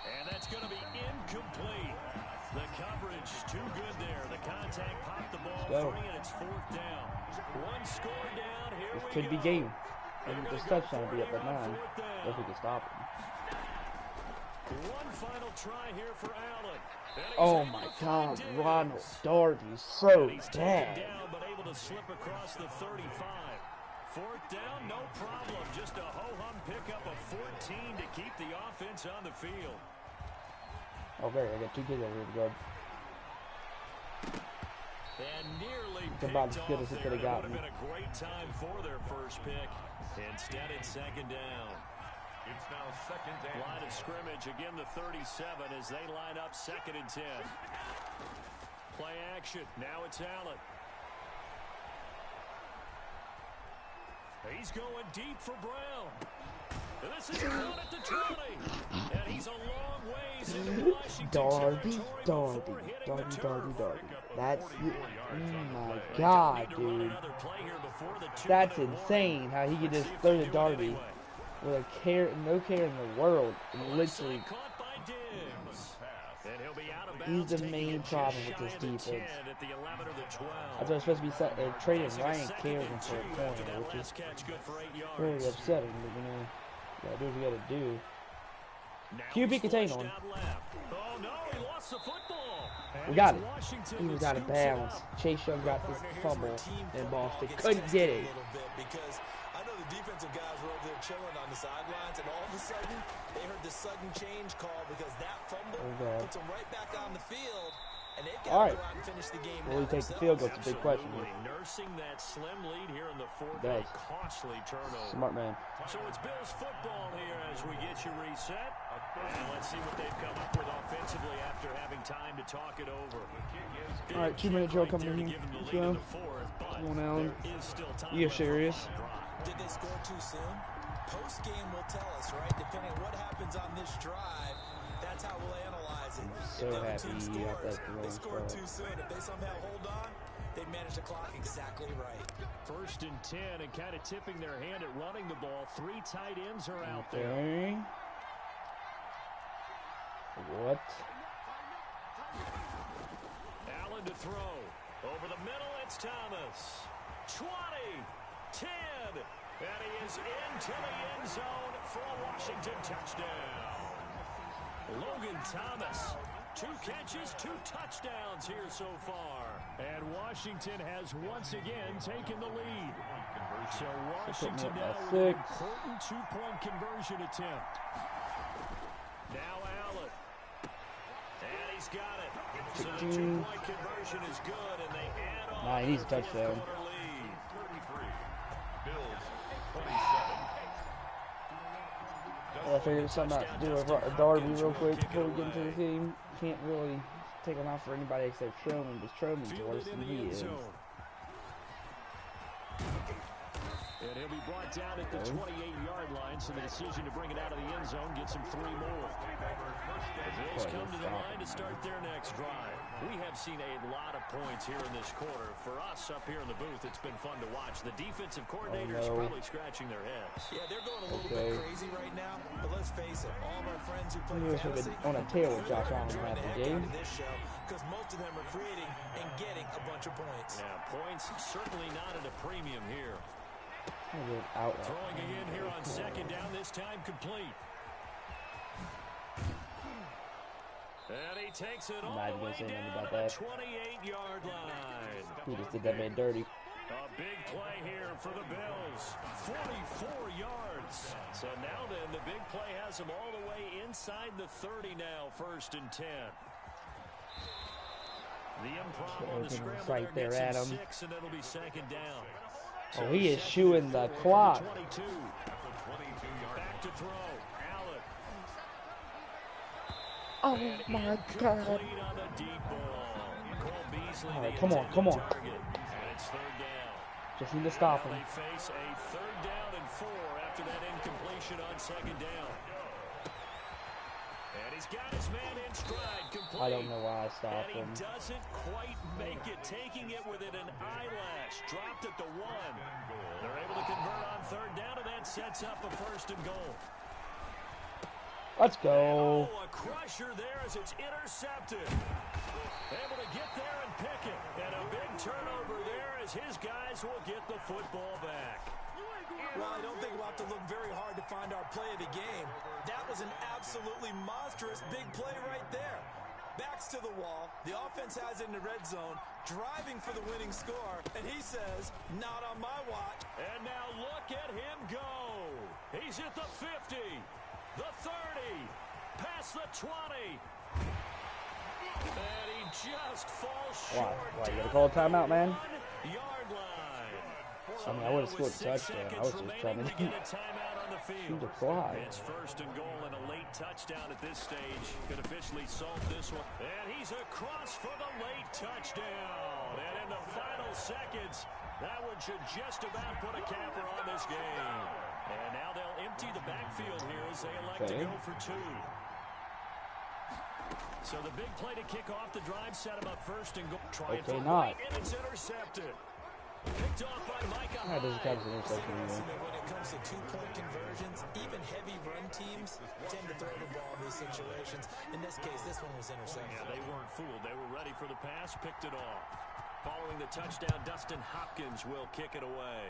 And that's going to be incomplete. The coverage too good there. The contact popped the ball free, and it's 4th down. One score down. Here we go. Could be game. And this touchdown will be up at 9. If we can stop him. One final try here for Allen. Oh my God, Ronald Darby's so bad. Down, but able to slip across the 35. Fourth down, no problem. Just a ho-hum pickup of 14 to keep the offense on the field. Okay, I got 2 kids over here to guard. And nearly It's picked about as good off as it there. could have It would gotten. have been a great time for their first pick. Instead, it's second down. It's now second down. Line of scrimmage, again the 37 as they line up second and 10. Play action. Now it's Allen. He's going deep for Brown. And this is caught at the 20. And he's a long ways into Washington Darby. That's it. Oh my God, dude. That's insane how he could just throw to Darby with no care in the world. And literally, he's the main problem with this defense. That's why it's supposed to be trading Ryan Kerrigan for a corner, which is really upsetting. But you know, gotta do what you gotta do. QB contain on. Oh no, he lost the football. We got it. He was out of bounds. Chase Young got this fumble, and Boston couldn't get it. Because I know the defensive guys were over there chilling on the sidelines, and all of a sudden, they heard the sudden change call because that fumble puts them right back on the field, and they've got to go out and finish the game. Will he take the field goal? It's a big question. Nursing that slim lead here in the fourth, a costly turnover. Smart man. So it's Bills football here as we get you reset. And let's see what they've come up with offensively after having time to talk it over. All right, 2-minute drill coming in here. So, come on, Allen. You're serious? Did they score too soon? Post game will tell us, right? Depending on what happens on this drive, that's how we'll analyze it. So happy you got that they scored too soon. If they somehow hold on, they manage the clock exactly right. First and 10, and kind of tipping their hand at running the ball. 3 tight ends are out there. Okay. What? Allen to throw. Over the middle, it's Thomas. 20, 10, and he is into the end zone for a Washington touchdown. Logan Thomas, 2 catches, 2 touchdowns here so far. And Washington has once again taken the lead. So Washington now with an important 2-point conversion attempt. Now Allen. And he's got it. So the 2-point conversion is good, and they add on. Nah, he needs a touchdown. 33. Bills 27. I figured something out to do with Darby real quick before we get into the game. Can't really take him out for anybody except Sherman, but Sherman's worse than he is. And he'll be brought down at the 28-yard line, so the decision to bring it out of the end zone gets him 3 more. The Bills come to the line to start their next drive. We have seen a lot of points here in this quarter. For us up here in the booth, it's been fun to watch. The defensive coordinators probably scratching their heads. Yeah, they're going a little bit crazy right now, but let's face it, all of our friends who play fantasy on a tail with Josh Allen half the game. Because most of them are creating and getting a bunch of points. Yeah, points certainly not at a premium here. Throwing again here on second down, this time complete. And he takes it all the way down to the 28-yard line. He just did that man dirty. A big play here for the Bills. 44 yards. So now then, the big play has them all the way inside the 30 now, first and 10. The improv on the scramble right there at him. 6, and it'll be second down. Oh, he is chewing the clock. 22. Back to throw. Allen. Oh my God. On the deep ball. Cole Beasley, all right, come on, come on. Target. And it's third down. Just need to stop him. They face a third down and 4 after that incompletion on second down. And he's got his man in stride, complete. I don't know why I stopped him. And he doesn't quite make it, taking it within an eyelash. Dropped at the 1. They're able to convert on third down, and that sets up a first and goal. Let's go. And, a crusher there as it's intercepted. Able to get there and pick it. And a big turnover there as his guys will get the football back. Well, I don't think we'll have to look very hard to find our play of the game. That was an absolute absolutely monstrous big play right there. Backs to the wall. The offense has it in the red zone, driving for the winning score, and he says, not on my watch. And now look at him go. He's at the 50, the 30, past the 20. And he just falls short. Why? You gotta call a timeout, man? 1-yard line. I mean, I would have scored a touchdown. I was just trying to shoot a fly. It's first and goal and a late touchdown at this stage. Could officially solve this one. And he's across for the late touchdown. And in the final seconds, that one should just about put a capper on this game. And now they'll empty the backfield here as they elect to go for two. So the big play to kick off the drive set him up first and go. Try it not. And it's intercepted. Picked off by Micah. That doesn't count as an interception anymore. When it comes to two-point conversions, even heavy run teams tend to throw the ball in these situations. In this case, this one was intercepted. Yeah, they weren't fooled. They were ready for the pass, picked it off. Following the touchdown, Dustin Hopkins will kick it away.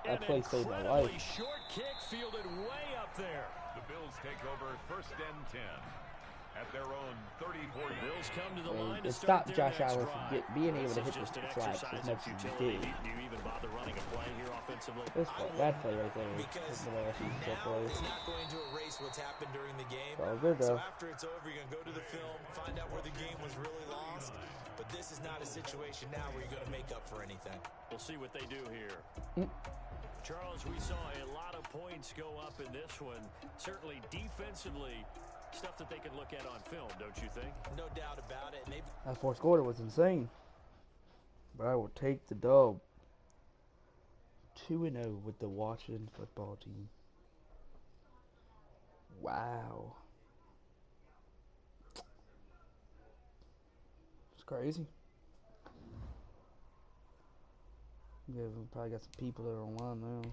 That play saved my life. Short kick fielded way up there. The Bills take over first and 10 at their own 34. Bills come to the line It to start stopped their Josh next Allen drive. from being able to hit Just the an flags exercise as of much as he futility. did. Do you even bother running a play here offensively? That play right there. Because The last season now play. it's not going to erase what's happened during the game. All good, So though. after it's over, you're going to go to the film, find out where the game was really lost. But this is not a situation now where you're going to make up for anything. We'll see what they do here. Charles, we saw a lot of points go up in this one. Certainly defensively, stuff that they can look at on film, don't you think? No doubt about it. And That fourth quarter was insane. But I will take the dub. 2-0 with the Washington football team. Wow. It's crazy. Yeah, we probably got some people that are online now.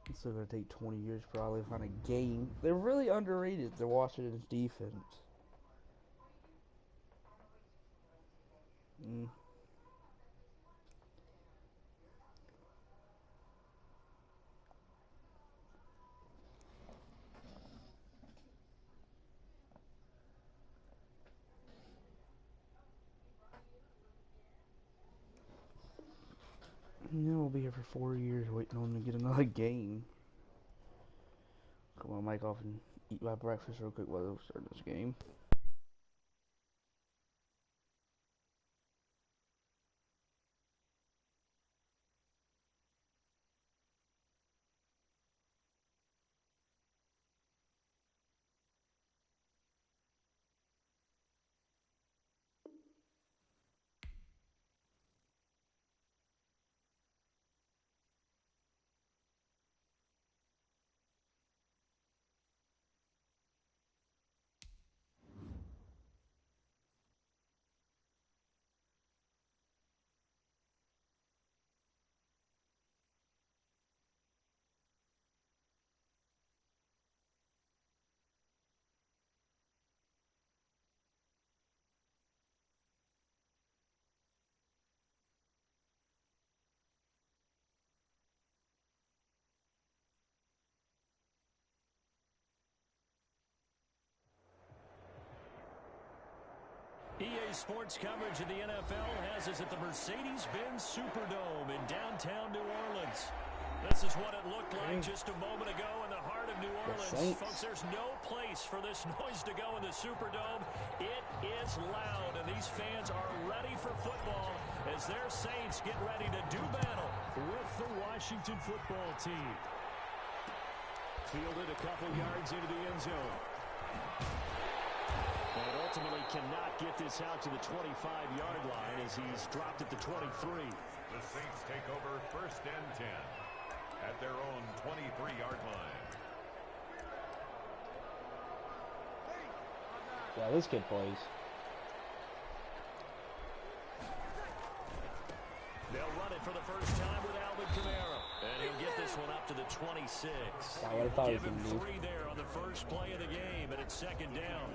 It's still gonna take 20 years probably to find a game. They're really underrated, the Washington's defense. Yeah, we'll be here for 4 years waiting on them to get another game. Come on, mic off and eat my breakfast real quick while they start this game. EA Sports coverage of the NFL has us at the Mercedes-Benz Superdome in downtown New Orleans. This is what it looked like just a moment ago in the heart of New Orleans. Folks, there's no place for this noise to go in the Superdome. It is loud, and these fans are ready for football as their Saints get ready to do battle with the Washington football team. Fielded a couple yards into the end zone. And ultimately cannot get this out to the 25-yard line as he's dropped at the 23. The Saints take over first and 10 at their own 23-yard line. Yeah, this kid plays. They'll run it for the first time with Alvin Kamara. And he'll get this one up to the 26. Give him 3 there on the first play of the game, and it's second down.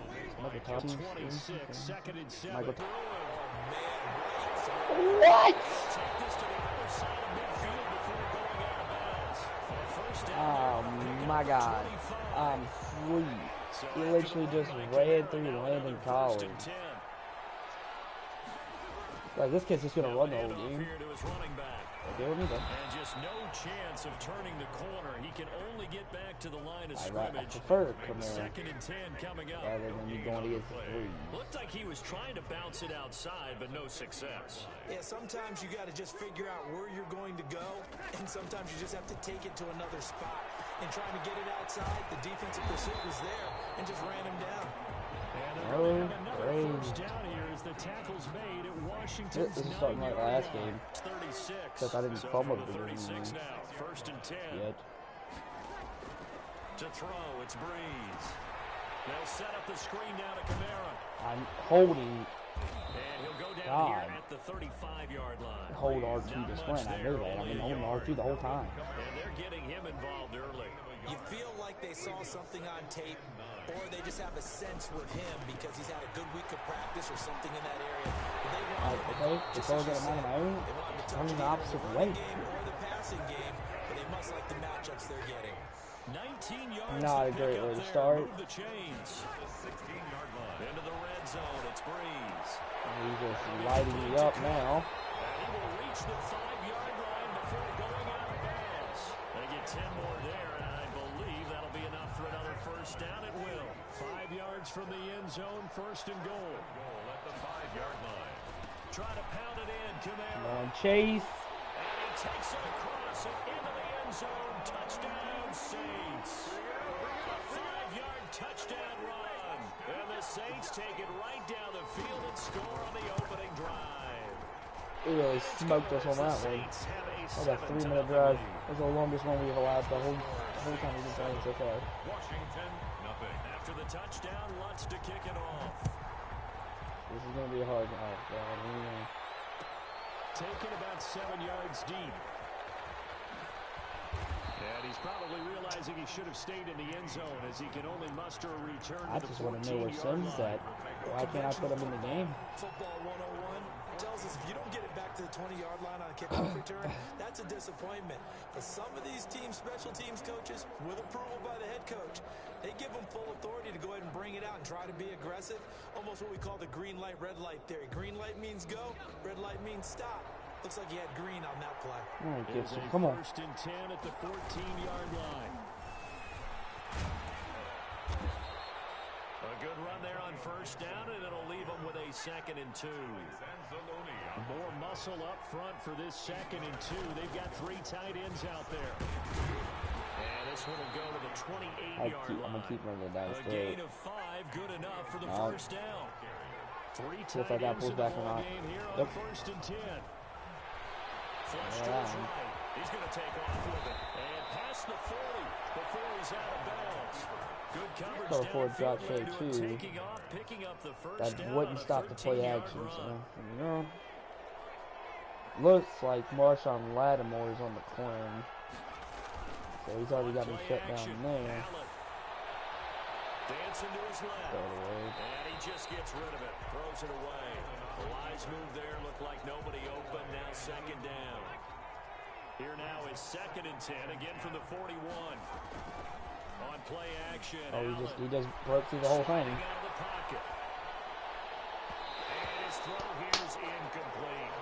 26, second and 7. What? Take this to the other side of midfield before going out of bounds. First down. Oh my God. I'm free. He literally just ran through Landon Collins. Like, this kid's just going to run the whole game. Okay, with me then. And just no chance of turning the corner. He can only get back to the line of scrimmage. I prefer Camaro. 2nd and 10 coming up. Rather than you going to get 3. Looked like he was trying to bounce it outside, but no success. Yeah, sometimes you got to just figure out where you're going to go, and sometimes you just have to take it to another spot. And trying to get it outside, the defensive pursuit was there and just ran him down. And another first down here as the tackle's made at Washington's. This is something like last game. 36. Except I didn't fumble the 36 now. 1st and 10. Yet. To throw, it's Breeze. They'll set up the screen now to Kamara. I'm holding. And he'll go down here at the 35-yard line. Hold R2 to sprint. I know that. I've been holding R2 the whole time. And they're getting him involved early. You feel like they saw something on tape, or they just have a sense with him because he's had a good week of practice or something in that area. Okay, it's all get him out of my own. I'm in the opposite way. Or the passing game, but they must like the matchups they're getting. 19 yards. Not a great way to start. Move the chains. 16-yard line. Into the red zone. It's Breeze. He's just lighting me up now. And he will reach the 5-yard line before going out of bounds. They get 10 more there, and I believe that'll be enough for another first down. It will. 5 yards from the end zone. 1st and goal. Goal at the 5-yard line. Try to pound it in. Kamara. Come on, Chase. And he takes it across and into the end zone. Touchdown, Saints. A 5-yard touchdown run. And the Saints take it right down the field and score on the opening drive. He really smoked us on that one. That was a 3-minute drive. That was the longest one we've allowed the whole time we've been playing so far. Washington, nothing. After the touchdown, Lutz to kick it off. This is going to be a hard. Oh, God. Taken about 7 yards deep. And he's probably realizing he should have stayed in the end zone as he can only muster a return I to the just want to know where 14-yard Sims line. at. Why can't I put him in the game? Football 101 tells us if you don't get it back to the 20-yard line on a kickoff return, that's a disappointment. But some of these teams, special teams coaches, with approval by the head coach, they give them full authority to go ahead and bring it out and try to be aggressive. Almost what we call the green light, red light theory. Green light means go, red light means stop. Looks like he had green on that play. All right, It's Gibson, a come on. 1st and 10 at the 14-yard line. A good run there on 1st down, and it'll leave them with a 2nd and 2. More muscle up front for this 2nd and 2. They've got 3 tight ends out there. And this one will go to the 28-yard line. I'm going to keep running it down. A gain of 5, good enough for the 1st down. 3 See if I tight got ends pulled in the back or ball not. game here on Yep. 1st and 10. Flush to Yeah. his right. He's going to take off with it. And past the 40 before he's out of bounds. Good coverage Go for a drop downfield shade, to him, too. taking off, picking up the first That down wouldn't on a stop the play 13-yard action, run. so, you know. Looks like Marshawn Lattimore is on the corner. So he's already got me shut down there. Dancing to his left. Throw it away. And he just gets rid of it. Throws it away. The wise move there. Looked like nobody open. Now 2nd down. Here now is 2nd and 10. Again from the 41. On play action. Oh, he just broke through the whole thing. Out of the pocket. And his throw here is incomplete.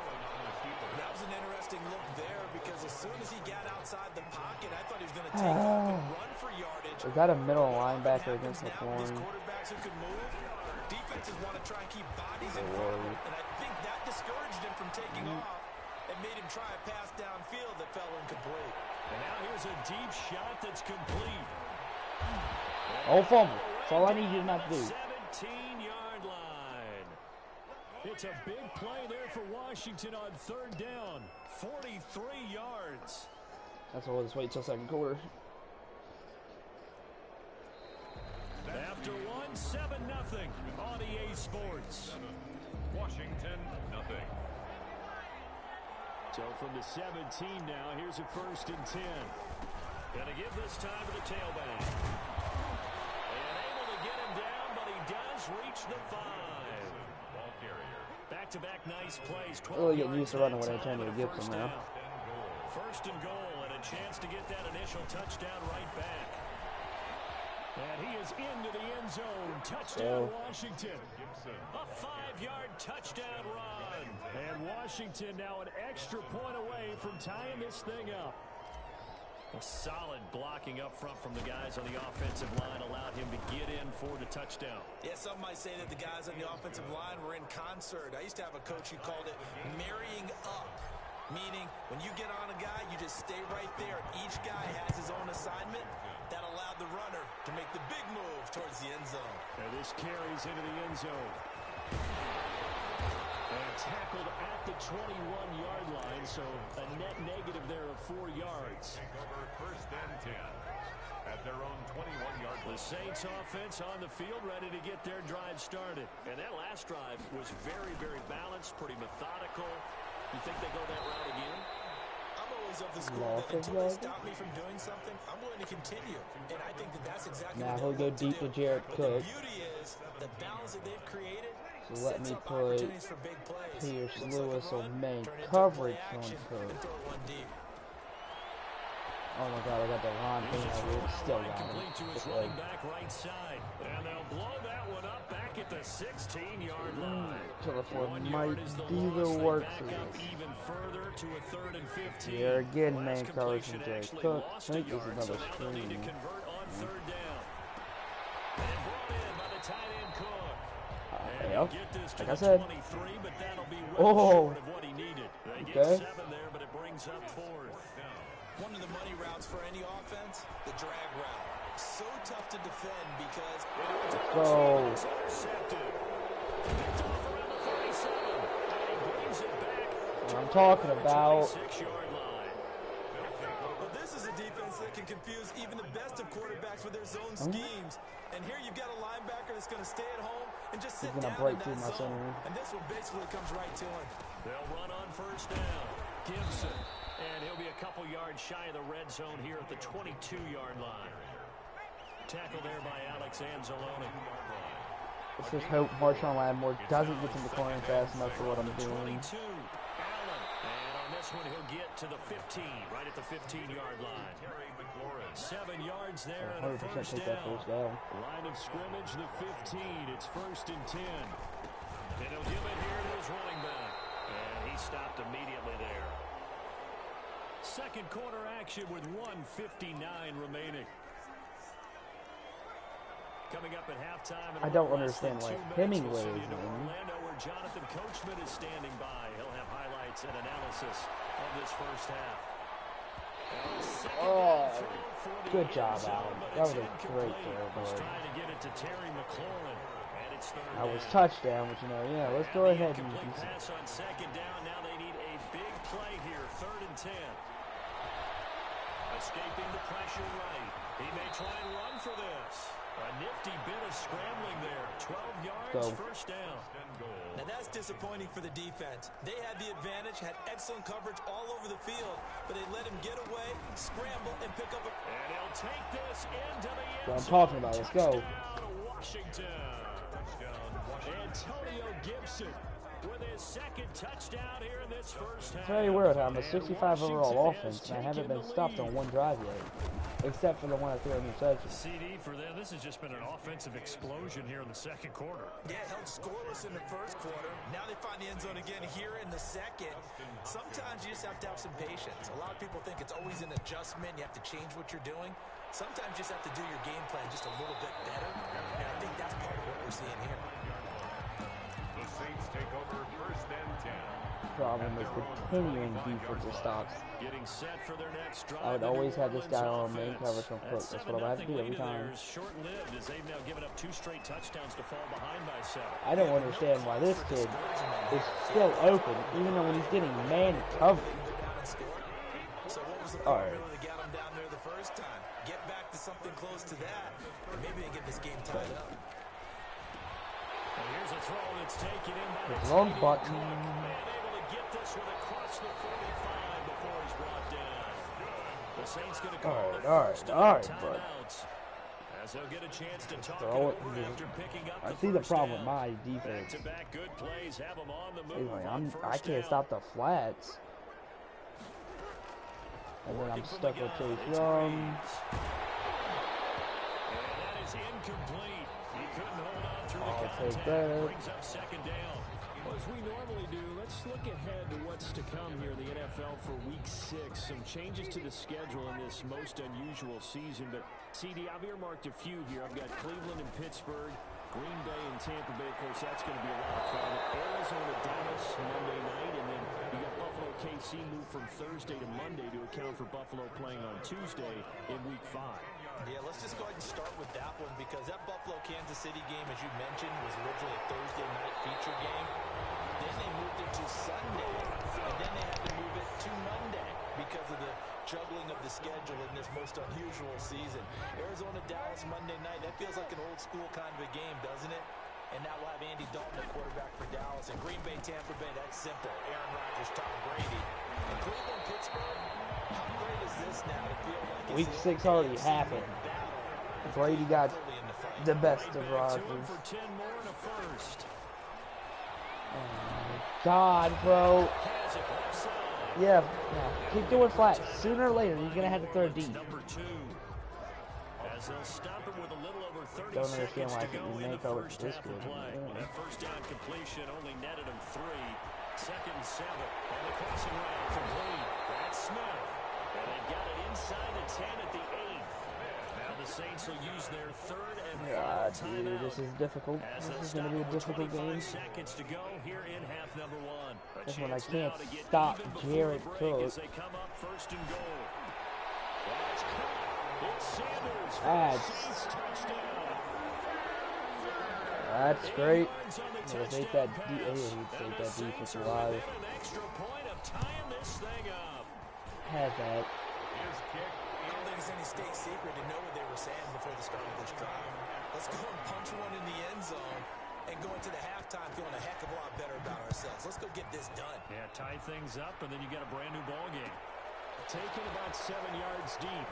That was an interesting look there because as soon as he got outside the pocket, I thought he was going to take off and run for yardage. Is that a middle linebacker against Now, McLaurin? these quarterbacks who can move, defenses want to try and keep bodies in Don't front of worry. him, and I think that discouraged him from taking off and made him try a pass downfield that fell incomplete. And now here's a deep shot that's complete. Oh, fumble. That's all I need you not to do. 17-yard line. It's a big play there for Washington on 3rd down. 43 yards. That's all. Let's wait till 2nd quarter. After one, 7-0 on EA Sports. Washington, nothing. So from the 17 now, here's a 1st and 10. Gonna give this time to the tailback. And able to get him down, but he does reach the 5. Ball carrier. Back-to-back nice plays. 12 Really getting used to running with yards that time Antonio and a Gibson first now. down. 1st and goal, and a chance to get that initial touchdown right back. is into the end zone. Touchdown, Washington. A 5-yard touchdown run. And Washington now an extra point away from tying this thing up. A solid blocking up front from the guys on the offensive line allowed him to get in for the touchdown. Yeah, some might say that the guys on the offensive line were in concert. I used to have a coach who called it marrying up, meaning when you get on a guy, you just stay right there. Each guy has his own assignment. That allowed the runner to make the big move towards the end zone. And this carries into the end zone. And tackled at the 21-yard line, so a net negative there of 4 yards. Take over first and 10 at their own 21-yard line. The Saints offense on the field ready to get their drive started. And that last drive was very, very balanced, pretty methodical. You think they go that route again? I'm always of the school that until they stop me from doing something, I'm willing to continue. And I think that that's exactly now what he'll go deep to Jared Cook. The beauty is the balance that they've created. So let me put Pierce Lewis on main coverage on Cook. Oh my God, I got the line thing out here. Still got complete to his running back right side. And they'll blow that one up back at the 16-yard line. Telephone might be the work for this. Even further to a 3rd and 15. Here again, main coverage from Jared Cook. I think this is another screen. To convert on 3rd down. And brought in by the tight end Cook. Yeah, like I said. Oh, okay. 7 there, but it brings up 4th. One of the money routes for any offense, the drag route. So tough to defend because go. What I'm talking about. Well, this is a defense that can confuse even the best of quarterbacks with their zone schemes. And here you've got a linebacker that's going to stay at home and just sit down in that zone. And this one basically comes right to him. They'll run on 1st down. Gibson. And he'll be a couple yards shy of the red zone here at the 22-yard line. Tackle there by Alex Anzalone. Let's just hope Marshawn Lattimore doesn't get to the corner fast enough for what I'm doing. 22, Allen. And on this one, he'll get to the 15, right at the 15-yard line. 7 yards there and a 1st down. Line of scrimmage, the 15. It's 1st and 10. And he'll give it here to his running back. And he stopped immediately there. Second quarter action with 1:59 remaining. Coming up at halftime. I don't understand why Hemingway is in. Orlando, where Jonathan Coachman is standing by. He'll have highlights and analysis of this first half. Oh, good job, Allen. That was a great throw, boy. Trying to get it to Terry McLaurin. And it's 3rd That was down. touchdown, but you know, yeah, let's go ahead and do some. Pass on 2nd down. Now they need a big play here. 3rd and 10. Escaping the pressure right. He may try and run for this. A nifty bit of scrambling there. 12 yards, 1st down. Now that's disappointing for the defense. They had the advantage, had excellent coverage all over the field, but they let him get away, scramble, and pick up a... And he'll take this into the end What I'm talking about. Let's go. Washington. Antonio Gibson with his 2nd touchdown here in this first half. It's very weird how I'm a 65 overall offense, and I haven't been stopped on one drive yet. Except for the one I threw interception. CD for them. This has just been an offensive explosion here in the second quarter. Yeah, held scoreless in the first quarter. Now they find the end zone again here in the second. Sometimes you just have to have some patience. A lot of people think it's always an adjustment. You have to change what you're doing. Sometimes you just have to do your game plan just a little bit better. And I think that's part of what we're seeing here. The Saints take over 1st and 10. Problem is continuing defensive stops. Getting set for their next drive. I would always have this guy on main coverage from Cook. That's what I have to do every time. Short-lived as they've now given up 2 straight touchdowns to fall behind by 7. I don't understand why this kid is still open, even though when he's getting man coverage. So what was the All right. formula that got him down there the first time? Get back to something close to that, and maybe they get this game tied up. And here's a throw that's taken in by The wrong button. get this one across the 45 before he's brought down. The Saints going to call all right, bud. As they'll get a chance to talk Throw it. over after picking up I the see the first problem with down. my defense. Back-to-back good plays have them on the move. Anyway, on I first can't down. stop the flats. And then I'm stuck with Chase Young. And that is Incomplete. He couldn't hold on through the I'll take contact. that. Brings up second down. Well, as we normally do, let's look ahead to what's to come here in the NFL for Week 6. Some changes to the schedule in this most unusual season. But, CD, I've earmarked a few here. I've got Cleveland and Pittsburgh, Green Bay and Tampa Bay. Of course, that's going to be a lot of fun. Arizona, Dallas, Monday night. And then you got Buffalo, KC moved from Thursday to Monday to account for Buffalo playing on Tuesday in Week 5. Yeah, let's just go ahead and start with that one because that Buffalo-Kansas City game, as you mentioned, was originally a Thursday night feature game. Then they moved it to Sunday, and then they had to move it to Monday because of the juggling of the schedule in this most unusual season. Arizona-Dallas Monday night, that feels like an old-school kind of a game, doesn't it? And now we'll have Andy Dalton, the quarterback for Dallas. And Green Bay, Tampa Bay, that's simple. Aaron Rodgers, Tom Brady. And Cleveland, Pittsburgh, how great is this now to feel like Week 6 already happened. Brady got the best of Rodgers. For 10 more and a first. Oh my God, bro. Yeah, keep doing flat. Sooner or later, you're gonna have to throw deep. Number 2. As they'll stop him with a little over 30 Don't understand seconds why to I go can in make the out first this half of good. play. Yeah. That first down completion only netted him 3. Second and 7. And the crossing route complete. That's Smith. And they've got it inside the 10 at the 8. Now the Saints will use their third and final Dude, this is difficult. as This they'll is gonna stop be a with difficult 25 game. seconds to go here in half number 1. That's when I chance can't now to get stop even before Jared the break Cook. as they come up first and goal. That's caught. It's Sanders for That's- the Saints touchdown. That's great. Yards on the We'll take touchdown that. pass. He'll And take the that Saints defense are alive. within an extra point of tying this thing up. Have that. His kick I don't think it's any state secret to know what they were saying before the start of this drive. Let's go and punch one in the end zone and go into the halftime feeling a heck of a lot better about ourselves. Let's go get this done. Yeah, tie things up, and then you get a brand new ball game. Taken about 7 yards deep.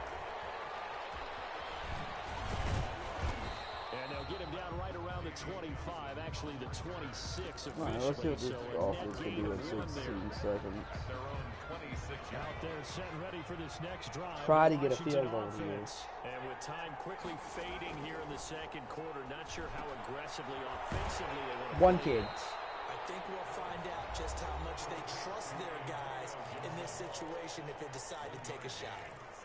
And they'll get him down right around the 25, actually the 26 officially. Alright, let's see what this so a offense net can gain do in of 1 there. 16 seconds. at their own 26 Out there set ready for this next drive. Try The to get a Washington field goal here. offense. And with time quickly fading here in the second quarter, not sure how aggressively, offensively they want to One play kid. this. I think we'll find out just how much they trust their guys in this situation if they decide to take a shot.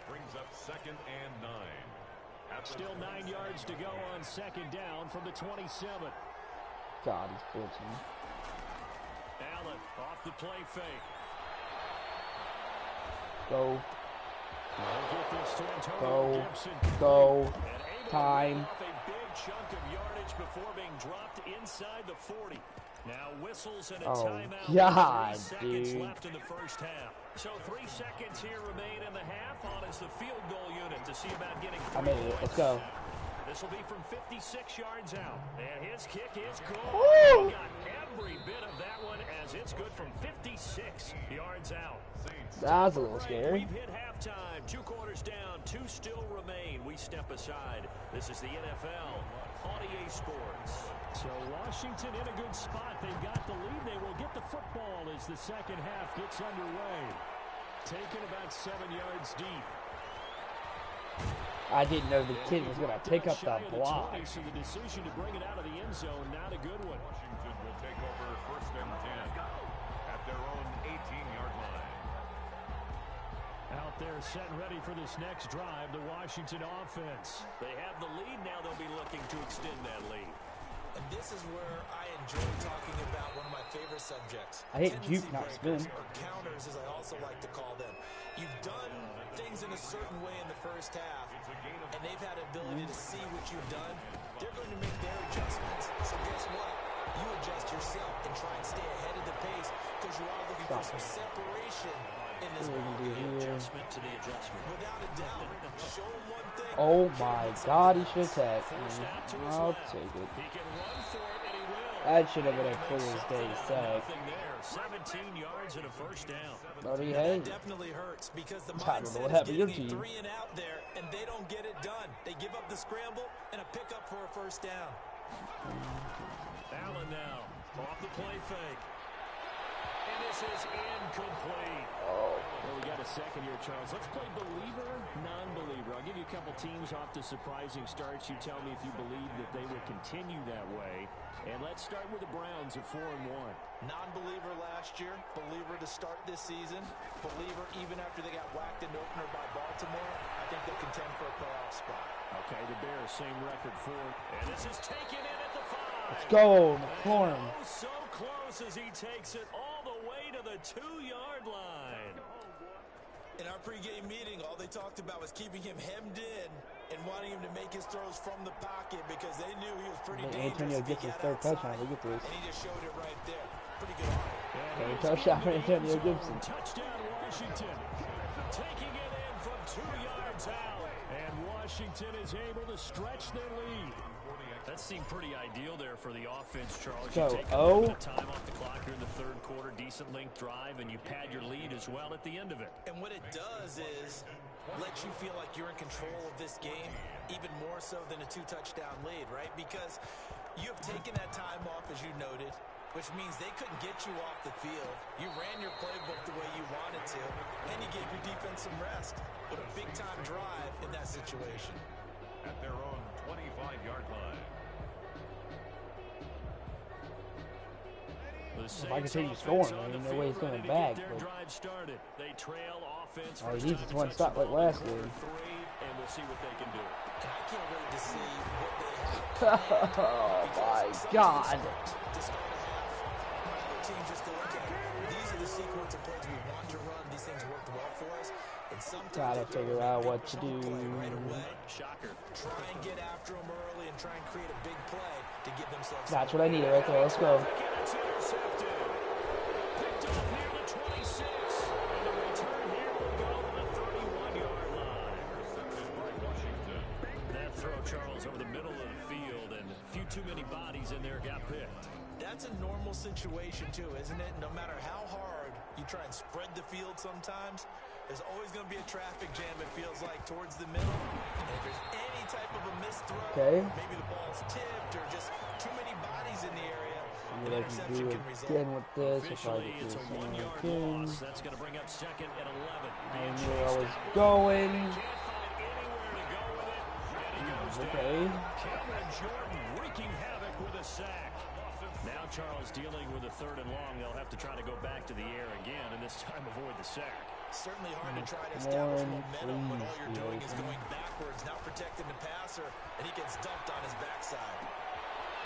brings up 2nd and 9. At the Still 9 yards to go on second down from the 27. God, he's blitzing. Allen off the play fake. Go. They'll get this to Antonio Go. Gibson. Go. And able to Time. get off a big chunk of yardage before being dropped inside the 40. Now whistles and a Oh, timeout. God, 3 seconds dude. left in the first half. So 3 seconds here remain in the half. On is the field goal unit to see about getting 3 I made it. points. Let's go. This will be from 56 yards out. And his kick is good. Woo! He got every bit of that one as it's good from 56 yards out. Saints. That was a little scary. We've hit halftime. 2 quarters down. 2 still remain. We step aside. This is the NFL on EA Sports. So Washington in a good spot. They've got the lead. They will get the football as the second half gets underway. Taken about 7 yards deep. I didn't know the kid was going to pick up the block. So the decision to bring it out of the end zone, not a good one. Washington will take over 1st and 10 at their own 18-yard line. Out there set ready for this next drive, the Washington offense. They have the lead. Now they'll be looking to extend that lead. And this is where I enjoy talking about one of my favorite subjects. I hate Tendency juke, not breakers, spin. or counters, as I also like to call them. You've done things in a certain way in the first half, and they've had ability to see what you've done. They're going to make their adjustments. So guess what? You adjust yourself and try and stay ahead of the pace because you are looking for some separation in this ball game. Adjustment to the adjustment. Without a doubt, show them one thing. Oh my God, he should have tagged me. I'll take it. He can run for it, and he will. That should have been a clear as day sack. Nothing there. 17 yards and a first down. But he Now, had that definitely hurts because the I don't know what mindset happened to your is getting team. a 3 and out there, and they don't get it done. They give up the scramble and a pickup for a first down. Allen now off the play fake. And this is incomplete. Oh. Well, we got a second here, Charles. Let's play believer, non-believer. I'll give you a couple teams off to surprising starts. You tell me if you believe that they will continue that way. And let's start with the Browns at 4-1. Non-believer last year, believer to start this season, believer even after they got whacked in the opener by Baltimore. I think they'll contend for a playoff spot. Okay, the Bears, same record for. And this is taken in at the 5. Let's go, McLaurin. Oh, so close as he takes it all the way to the 2-yard line. In our pregame meeting, all they talked about was keeping him hemmed in and wanting him to make his throws from the pocket because they knew he was pretty dangerous. Antonio gets his third touchdown. Look at this. And he just showed it right there. Pretty good on it. Third touchdown for Antonio Gibson. Touchdown, Washington. Taking it in from 2 yards out. And Washington is able to stretch their lead. That seemed pretty ideal there for the offense, Charles. So, you take a little bit of time off the clock here in the third quarter, decent length drive, and you pad your lead as well at the end of it. And what it does is let you feel like you're in control of this game, even more so than a 2-touchdown lead, right? Because you have taken that time off, as you noted, which means they couldn't get you off the field. You ran your playbook the way you wanted to, and you gave your defense some rest. What a big-time drive in that situation. At their own 25-yard line. If I continue scoring, man, no way he's coming back. They trail offense. He needs this one stop like last game. And we'll see what they can do. And I can't wait to see what they have. Oh my God! To start a half, other teams just to look at. These are the sequence of plays we want to run. These things worked well for us. And sometimes Gotta figure out what to do. Right away. Shocker. Try and get after them early and try and create a big play to give themselves. That's what I needed right there. Let's go. It's intercepted. Picked off near the 26. And the return here will go to the 31-yard line. Intercepted by Washington. That throw, Charles, over the middle of the field, and a few too many bodies in there got picked. That's a normal situation, too, isn't it? No matter how hard you try and spread the field sometimes, there's always going to be a traffic jam, it feels like, towards the middle. And if there's any type of a missed throw, maybe the ball's tipped or just too many bodies in the area, What I can do again with this, if I Officially, get it's a this 1-yard again. loss. That's going to bring up second and 11. I knew I was going. Can't find anywhere to go with it. And he goes Okay. down. Cameron Jordan wreaking havoc with a sack. Now Charles dealing with a 3rd and long. They'll have to try to go back to the air again, and this time avoid the sack. Certainly hard to try to establish momentum when all you're doing is going backwards, not protecting the passer, and he gets dumped on his backside.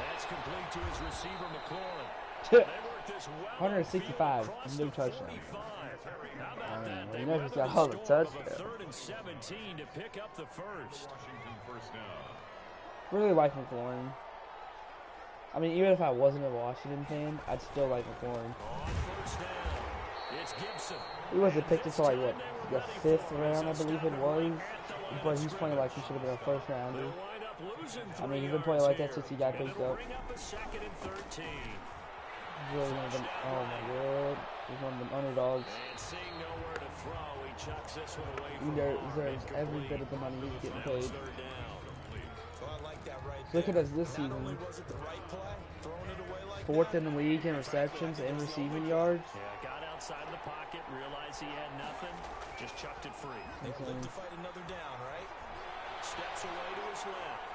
That's complete to his receiver, McLaurin. They work this well 165, across no the touchdown. 45. How about that? Well, They you know weather he's got the all the storm of a touchdowns. 3rd and 17 to pick up the first. Washington first down. Really like McLaurin. I mean, even if I wasn't a Washington fan, I'd still like McLaurin. On first down, it's Gibson. He wasn't picked until like what, the 5th round, I believe it was. But he's playing like he should have been a 1st rounder. I mean, he's been playing like that since he got picked up. He's really one of them. Oh my God, he's one of them underdogs. He deserves every bit of the money he's getting paid. Look at us this season. 4th in the league in receptions and receiving yards. Yeah, got outside of the pocket, realized he had nothing, just chucked it free. They look to fight another down, right? Steps away to his left.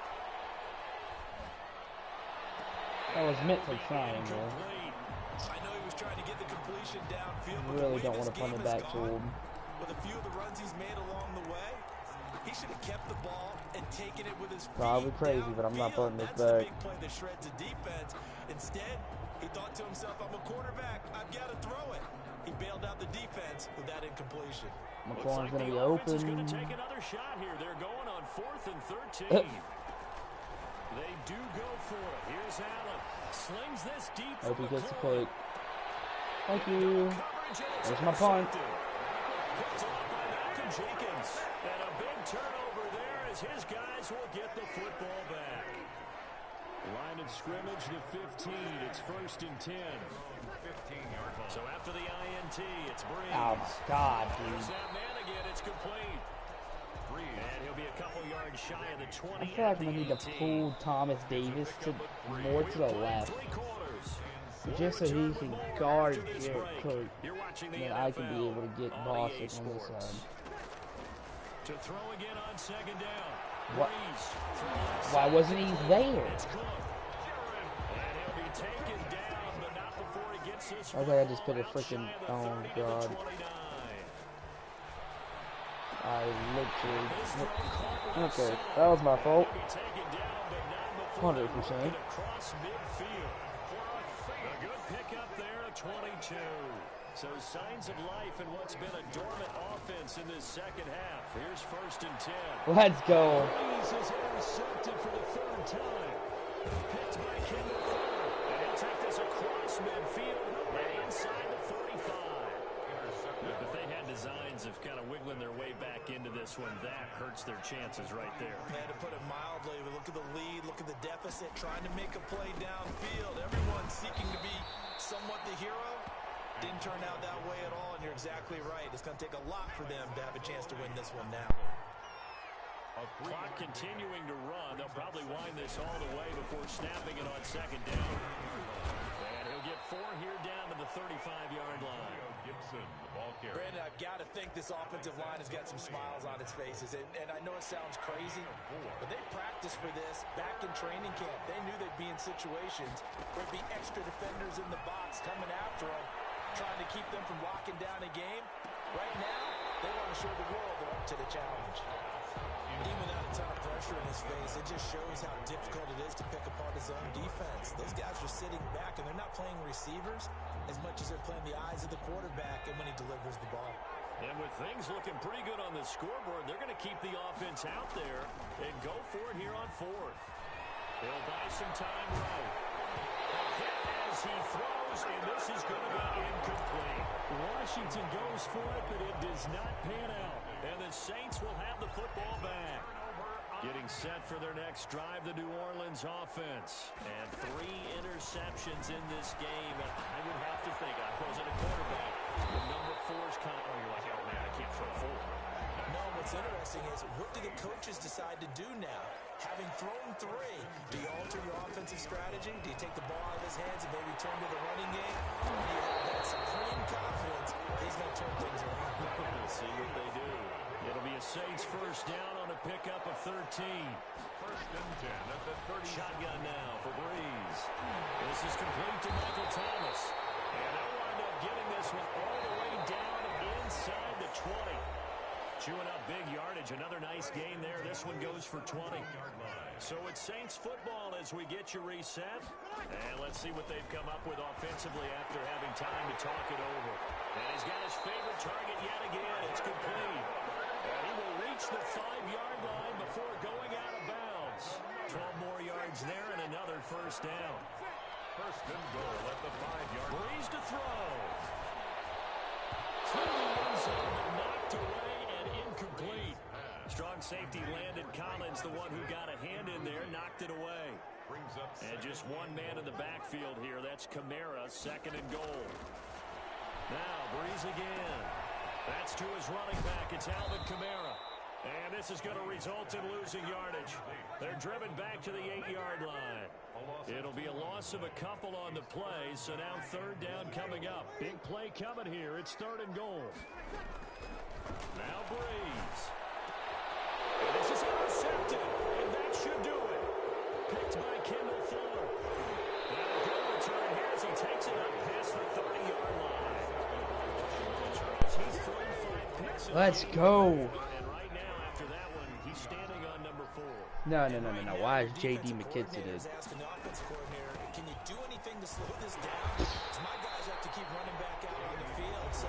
That was meant for trying, bro. I know he was trying to get the completion downfield. I really don't want to punt it back to him. With a few of the runs he's made along the way, he should have kept the ball and taken it with his feet. Probably crazy, but I'm not putting this back. That's the big play that shreds the defense. Instead, he thought to himself, I'm a quarterback. I've got to throw it. He bailed out the defense with that incompletion. McLaurin's going to be Offense is open. going to take another shot here. They're going on 4th and 13. They do go for it. Here's Allen. Slings this deep. Hope he gets the play. Thank you. There's my punt. Picked off by Malcolm Jenkins. And a big turnover there as his guys will get the football back. Line of scrimmage to 15. It's 1st and 10. 15-yard line. So after the INT, it's Breeze. Oh my God, There's dude. that man again. It's complete. And he'll be a couple yards shy of the 20. I feel like we need to pull Thomas Davis to more to the left. Just so he can guard Jared Cook, then I can be able to get Boston on this side. To throw again on second down. What? Why wasn't he there? Okay, I just put a freaking. Oh God! I literally. Okay, that was my fault. 100%. A good pickup there at 22. So signs of life in what's been a dormant offense in this second half. Here's 1st and 10. Let's go. Breeze is intercepted for the 3rd time. Picked by Kendall Fuller. And he'll take this across midfield and inside the 45. If they had designs of kind of wiggling their way back into this one, that hurts their chances right there. Yeah, to put it mildly, look at the lead, look at the deficit, trying to make a play downfield. Everyone seeking to be somewhat the hero. Didn't turn out that way at all, and you're exactly right. It's going to take a lot for them to have a chance to win this one now. Clock continuing to run. They'll probably wind this all the way before snapping it on second down. And he'll get 4 here down to the 35-yard line. Brandon, I've got to think this offensive line has got some smiles on its faces. And I know it sounds crazy, but they practiced for this back in training camp. They knew they'd be in situations where there'd be extra defenders in the box coming after them, trying to keep them from locking down a game. Right now, they want to show the world they're up to the challenge. Even without a ton of pressure in his face, it just shows how difficult it is to pick apart his own defense. Those guys are sitting back, and they're not playing receivers as much as they're playing the eyes of the quarterback and when he delivers the ball. And with things looking pretty good on the scoreboard, they're going to keep the offense out there and go for it here on 4th. They'll buy some time right. Hit as he throws, and this is going to be incomplete. Washington goes for it, but it does not pan out. And the Saints will have the football back. Getting set for their next drive, the New Orleans offense. And 3 interceptions in this game. And I would have to think, I wasn't a quarterback. The number 4 is kind of, oh, you're like, oh, man, I can't throw 4. No, what's interesting is, what do the coaches decide to do now? Having thrown 3, do you alter your offensive strategy? Do you take the ball out of his hands and maybe turn to the running game? Or do you have that supreme confidence he's going to turn things around? We'll see what they do. It'll be a Saints first down on a pickup of 13. 1st and 10 at the 30. Shotgun now for Breeze. This is complete to Michael Thomas. And they'll wind up getting this one all the way down inside the 20. Chewing up big yardage. Another nice gain there. This one goes for 20. So it's Saints football as we get you reset. And let's see what they've come up with offensively after having time to talk it over. And he's got his favorite target yet again. It's complete. And he will reach the 5-yard line before going out of bounds. 12 more yards there and another first down. 1st and goal at the 5-yard line. Breeze to throw. To the end zone, but knocked away and incomplete. Strong safety Landon Collins, the one who got a hand in there, knocked it away. And just one man in the backfield here. That's Kamara, 2nd and goal. Now Breeze again. That's to his running back. It's Alvin Kamara. And this is going to result in losing yardage. They're driven back to the 8-yard line. It'll be a loss of a couple on the play, so now 3rd down coming up. Big play coming here. It's 3rd and goal. Now Breeze. And this is intercepted, and that should do it. Picked by Kendall Fuller. And a good return here as he takes it up past the 30-yard line. He's thrown 5 picks. Let's go. And right now, after that one, he's standing on number 4. No. Why is J.D. McKissick in? Can you do anything to slow this down? Because my guys have to keep running back out on the field. So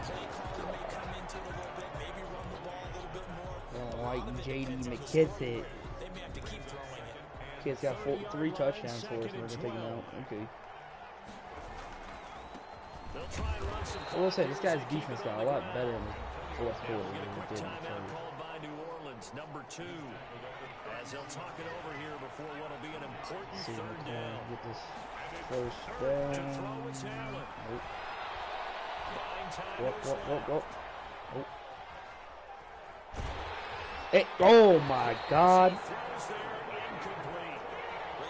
play calling may come into it a little bit, maybe run the ball a little bit more. Like J.D. McKissick. They may have to keep throwing it. Kid's got 3 touchdowns for us, and we're going to take him out. Okay. I will say, this guy's defense got a lot better in the 4th quarter than it did in the 3rd. Called by New Orleans, number 2. As they'll talk it over here before what will be an important 3rd down. Get this first down. To throw is Allen. Nope. Buying time Whoop. Hey, oh my God. throws there, incomplete.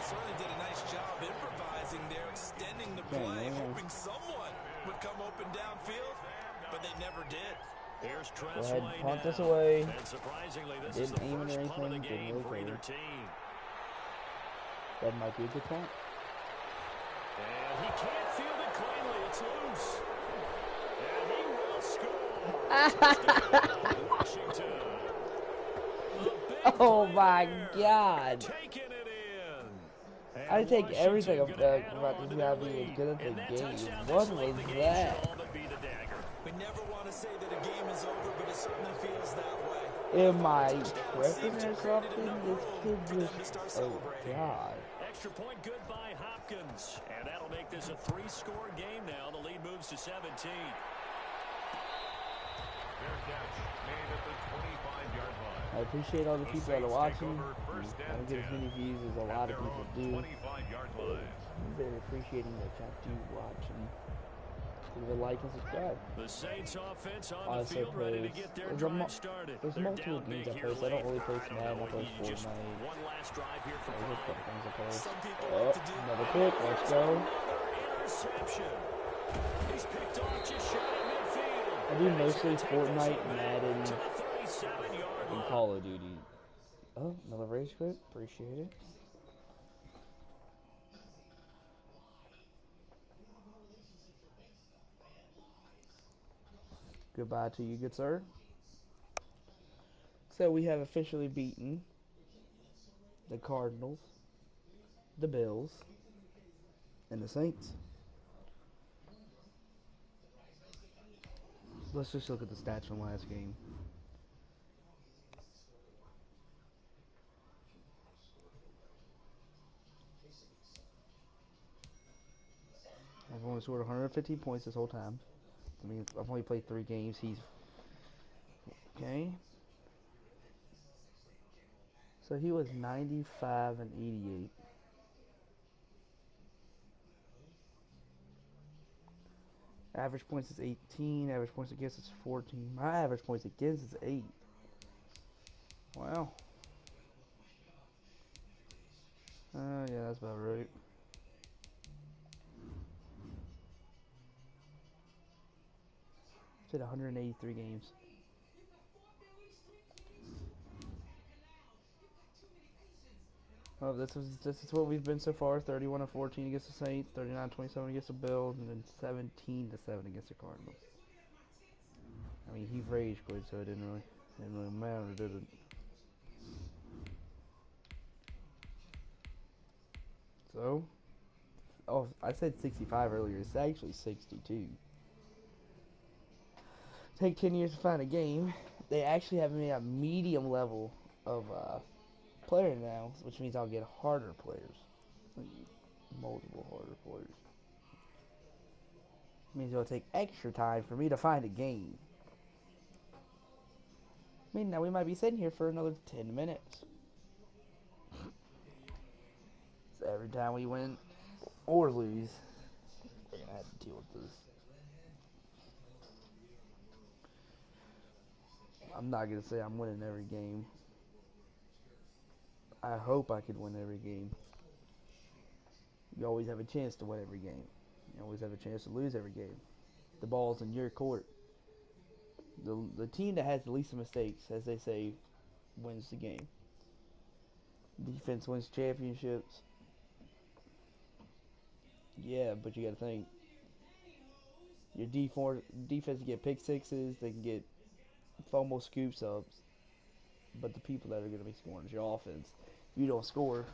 certainly did a nice job improvising there, extending the Okay, play, man. hoping someone would come open downfield, but they never did. Here's Go ahead, Tressway punt this now. away. And surprisingly, this is Didn't the aim it or first punt of the anything. Didn't game really for either care. team. That might be a good punt. And he can't field it cleanly. It's loose. And he will score. Touchdown, Washington. Oh my God! Taking it in. I take Washington everything gonna add about on this to guy the being lead. good at the And that game. touchdown What this late in was the game that? should all but be the dagger. We never want to say that a game is over, but it certainly feels that way. Am I Touchdown tripping seems to or have created something? enough This room kid for them to just... start Oh celebrating. God. Extra point good by Hopkins. And that'll make this a 3-score game now. The lead moves to 17. Fair catch made at the 25-yard line. I appreciate all the The people that are Saints take watching. over first I and don't get as 10 many views as a at lot of their people own do. 25-yard line. I'm very appreciating that y'all do watch and leave a like and subscribe. The Saints offense on the Honestly, field ready to get their there's drive started. there's They're multiple down games big I here play, so I late. don't really play I don't Madden. I know, play just Fortnite. one last drive here for Those are pride. things I play. Some people Oh, like to do another pick. Let's go. Another interception. He's picked off just shy of midfield. I do And he's mostly gonna take this Fortnite, one back Madden, to the 37-yard and line. Call of Duty. Oh, another race quit. Appreciate it. Goodbye to you, good sir. So we have officially beaten the Cardinals, the Bills, and the Saints. Let's just look at the stats from last game. I've only scored 115 points this whole time. I mean, I've only played 3 games. He's okay. So he was 95 and 88. Average points is 18. Average points against is 14. My average points against is 8. Wow. Yeah, that's about right. Played 183 games. Oh, this is what we've been so far. 31 and 14 against the Saints, 39-27 against the Bills, and then 17-7 against the Cardinals. I mean, he rage quit, so it didn't really matter, did it? So, oh, I said 65 earlier. It's actually 62. Take 10 years to find a game. They actually have me at medium level of player now, which means I'll get harder players. Multiple harder players. Means it'll take extra time for me to find a game. I mean, now we might be sitting here for another 10 minutes. So every time we win or lose, we're gonna have to deal with this. I'm not gonna say I'm winning every game. I hope I could win every game. You always have a chance to win every game. You always have a chance to lose every game. The ball's in your court. The team that has the least mistakes, as they say, wins the game. Defense wins championships. Yeah, but you got to think. Your defense can get pick sixes. They can get fumble scoops ups. But the people that are going to be scoring is your offense. If you don't score,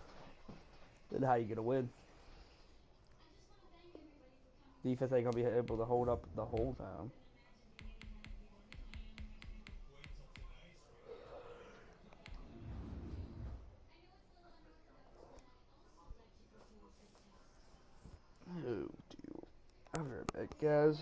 then how are you going to win? Defense ain't going to be able to hold up the whole time. Oh, dude. I'll be right back, guys.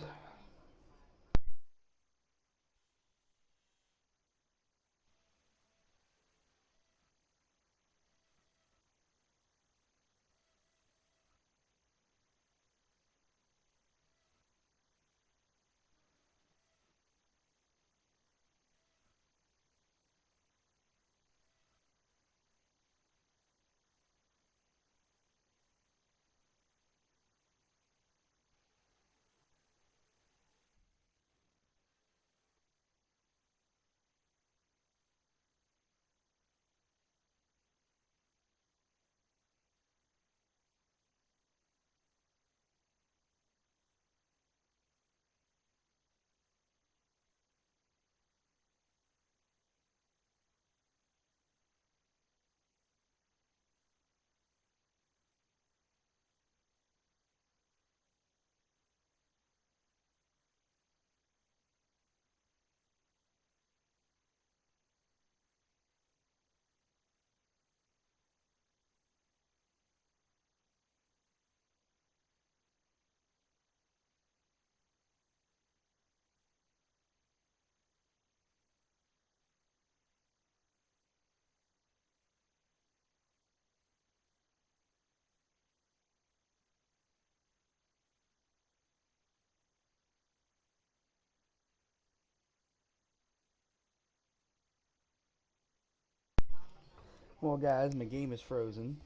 Well, guys, my game is frozen.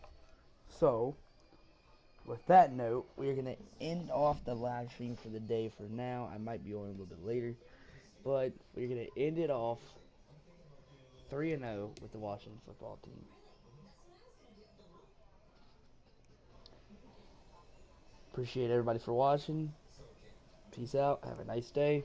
So, with that note, we're going to end off the live stream for the day for now. I might be on a little bit later. But we're going to end it off 3-0 with the Washington football team. Appreciate everybody for watching. Peace out. Have a nice day.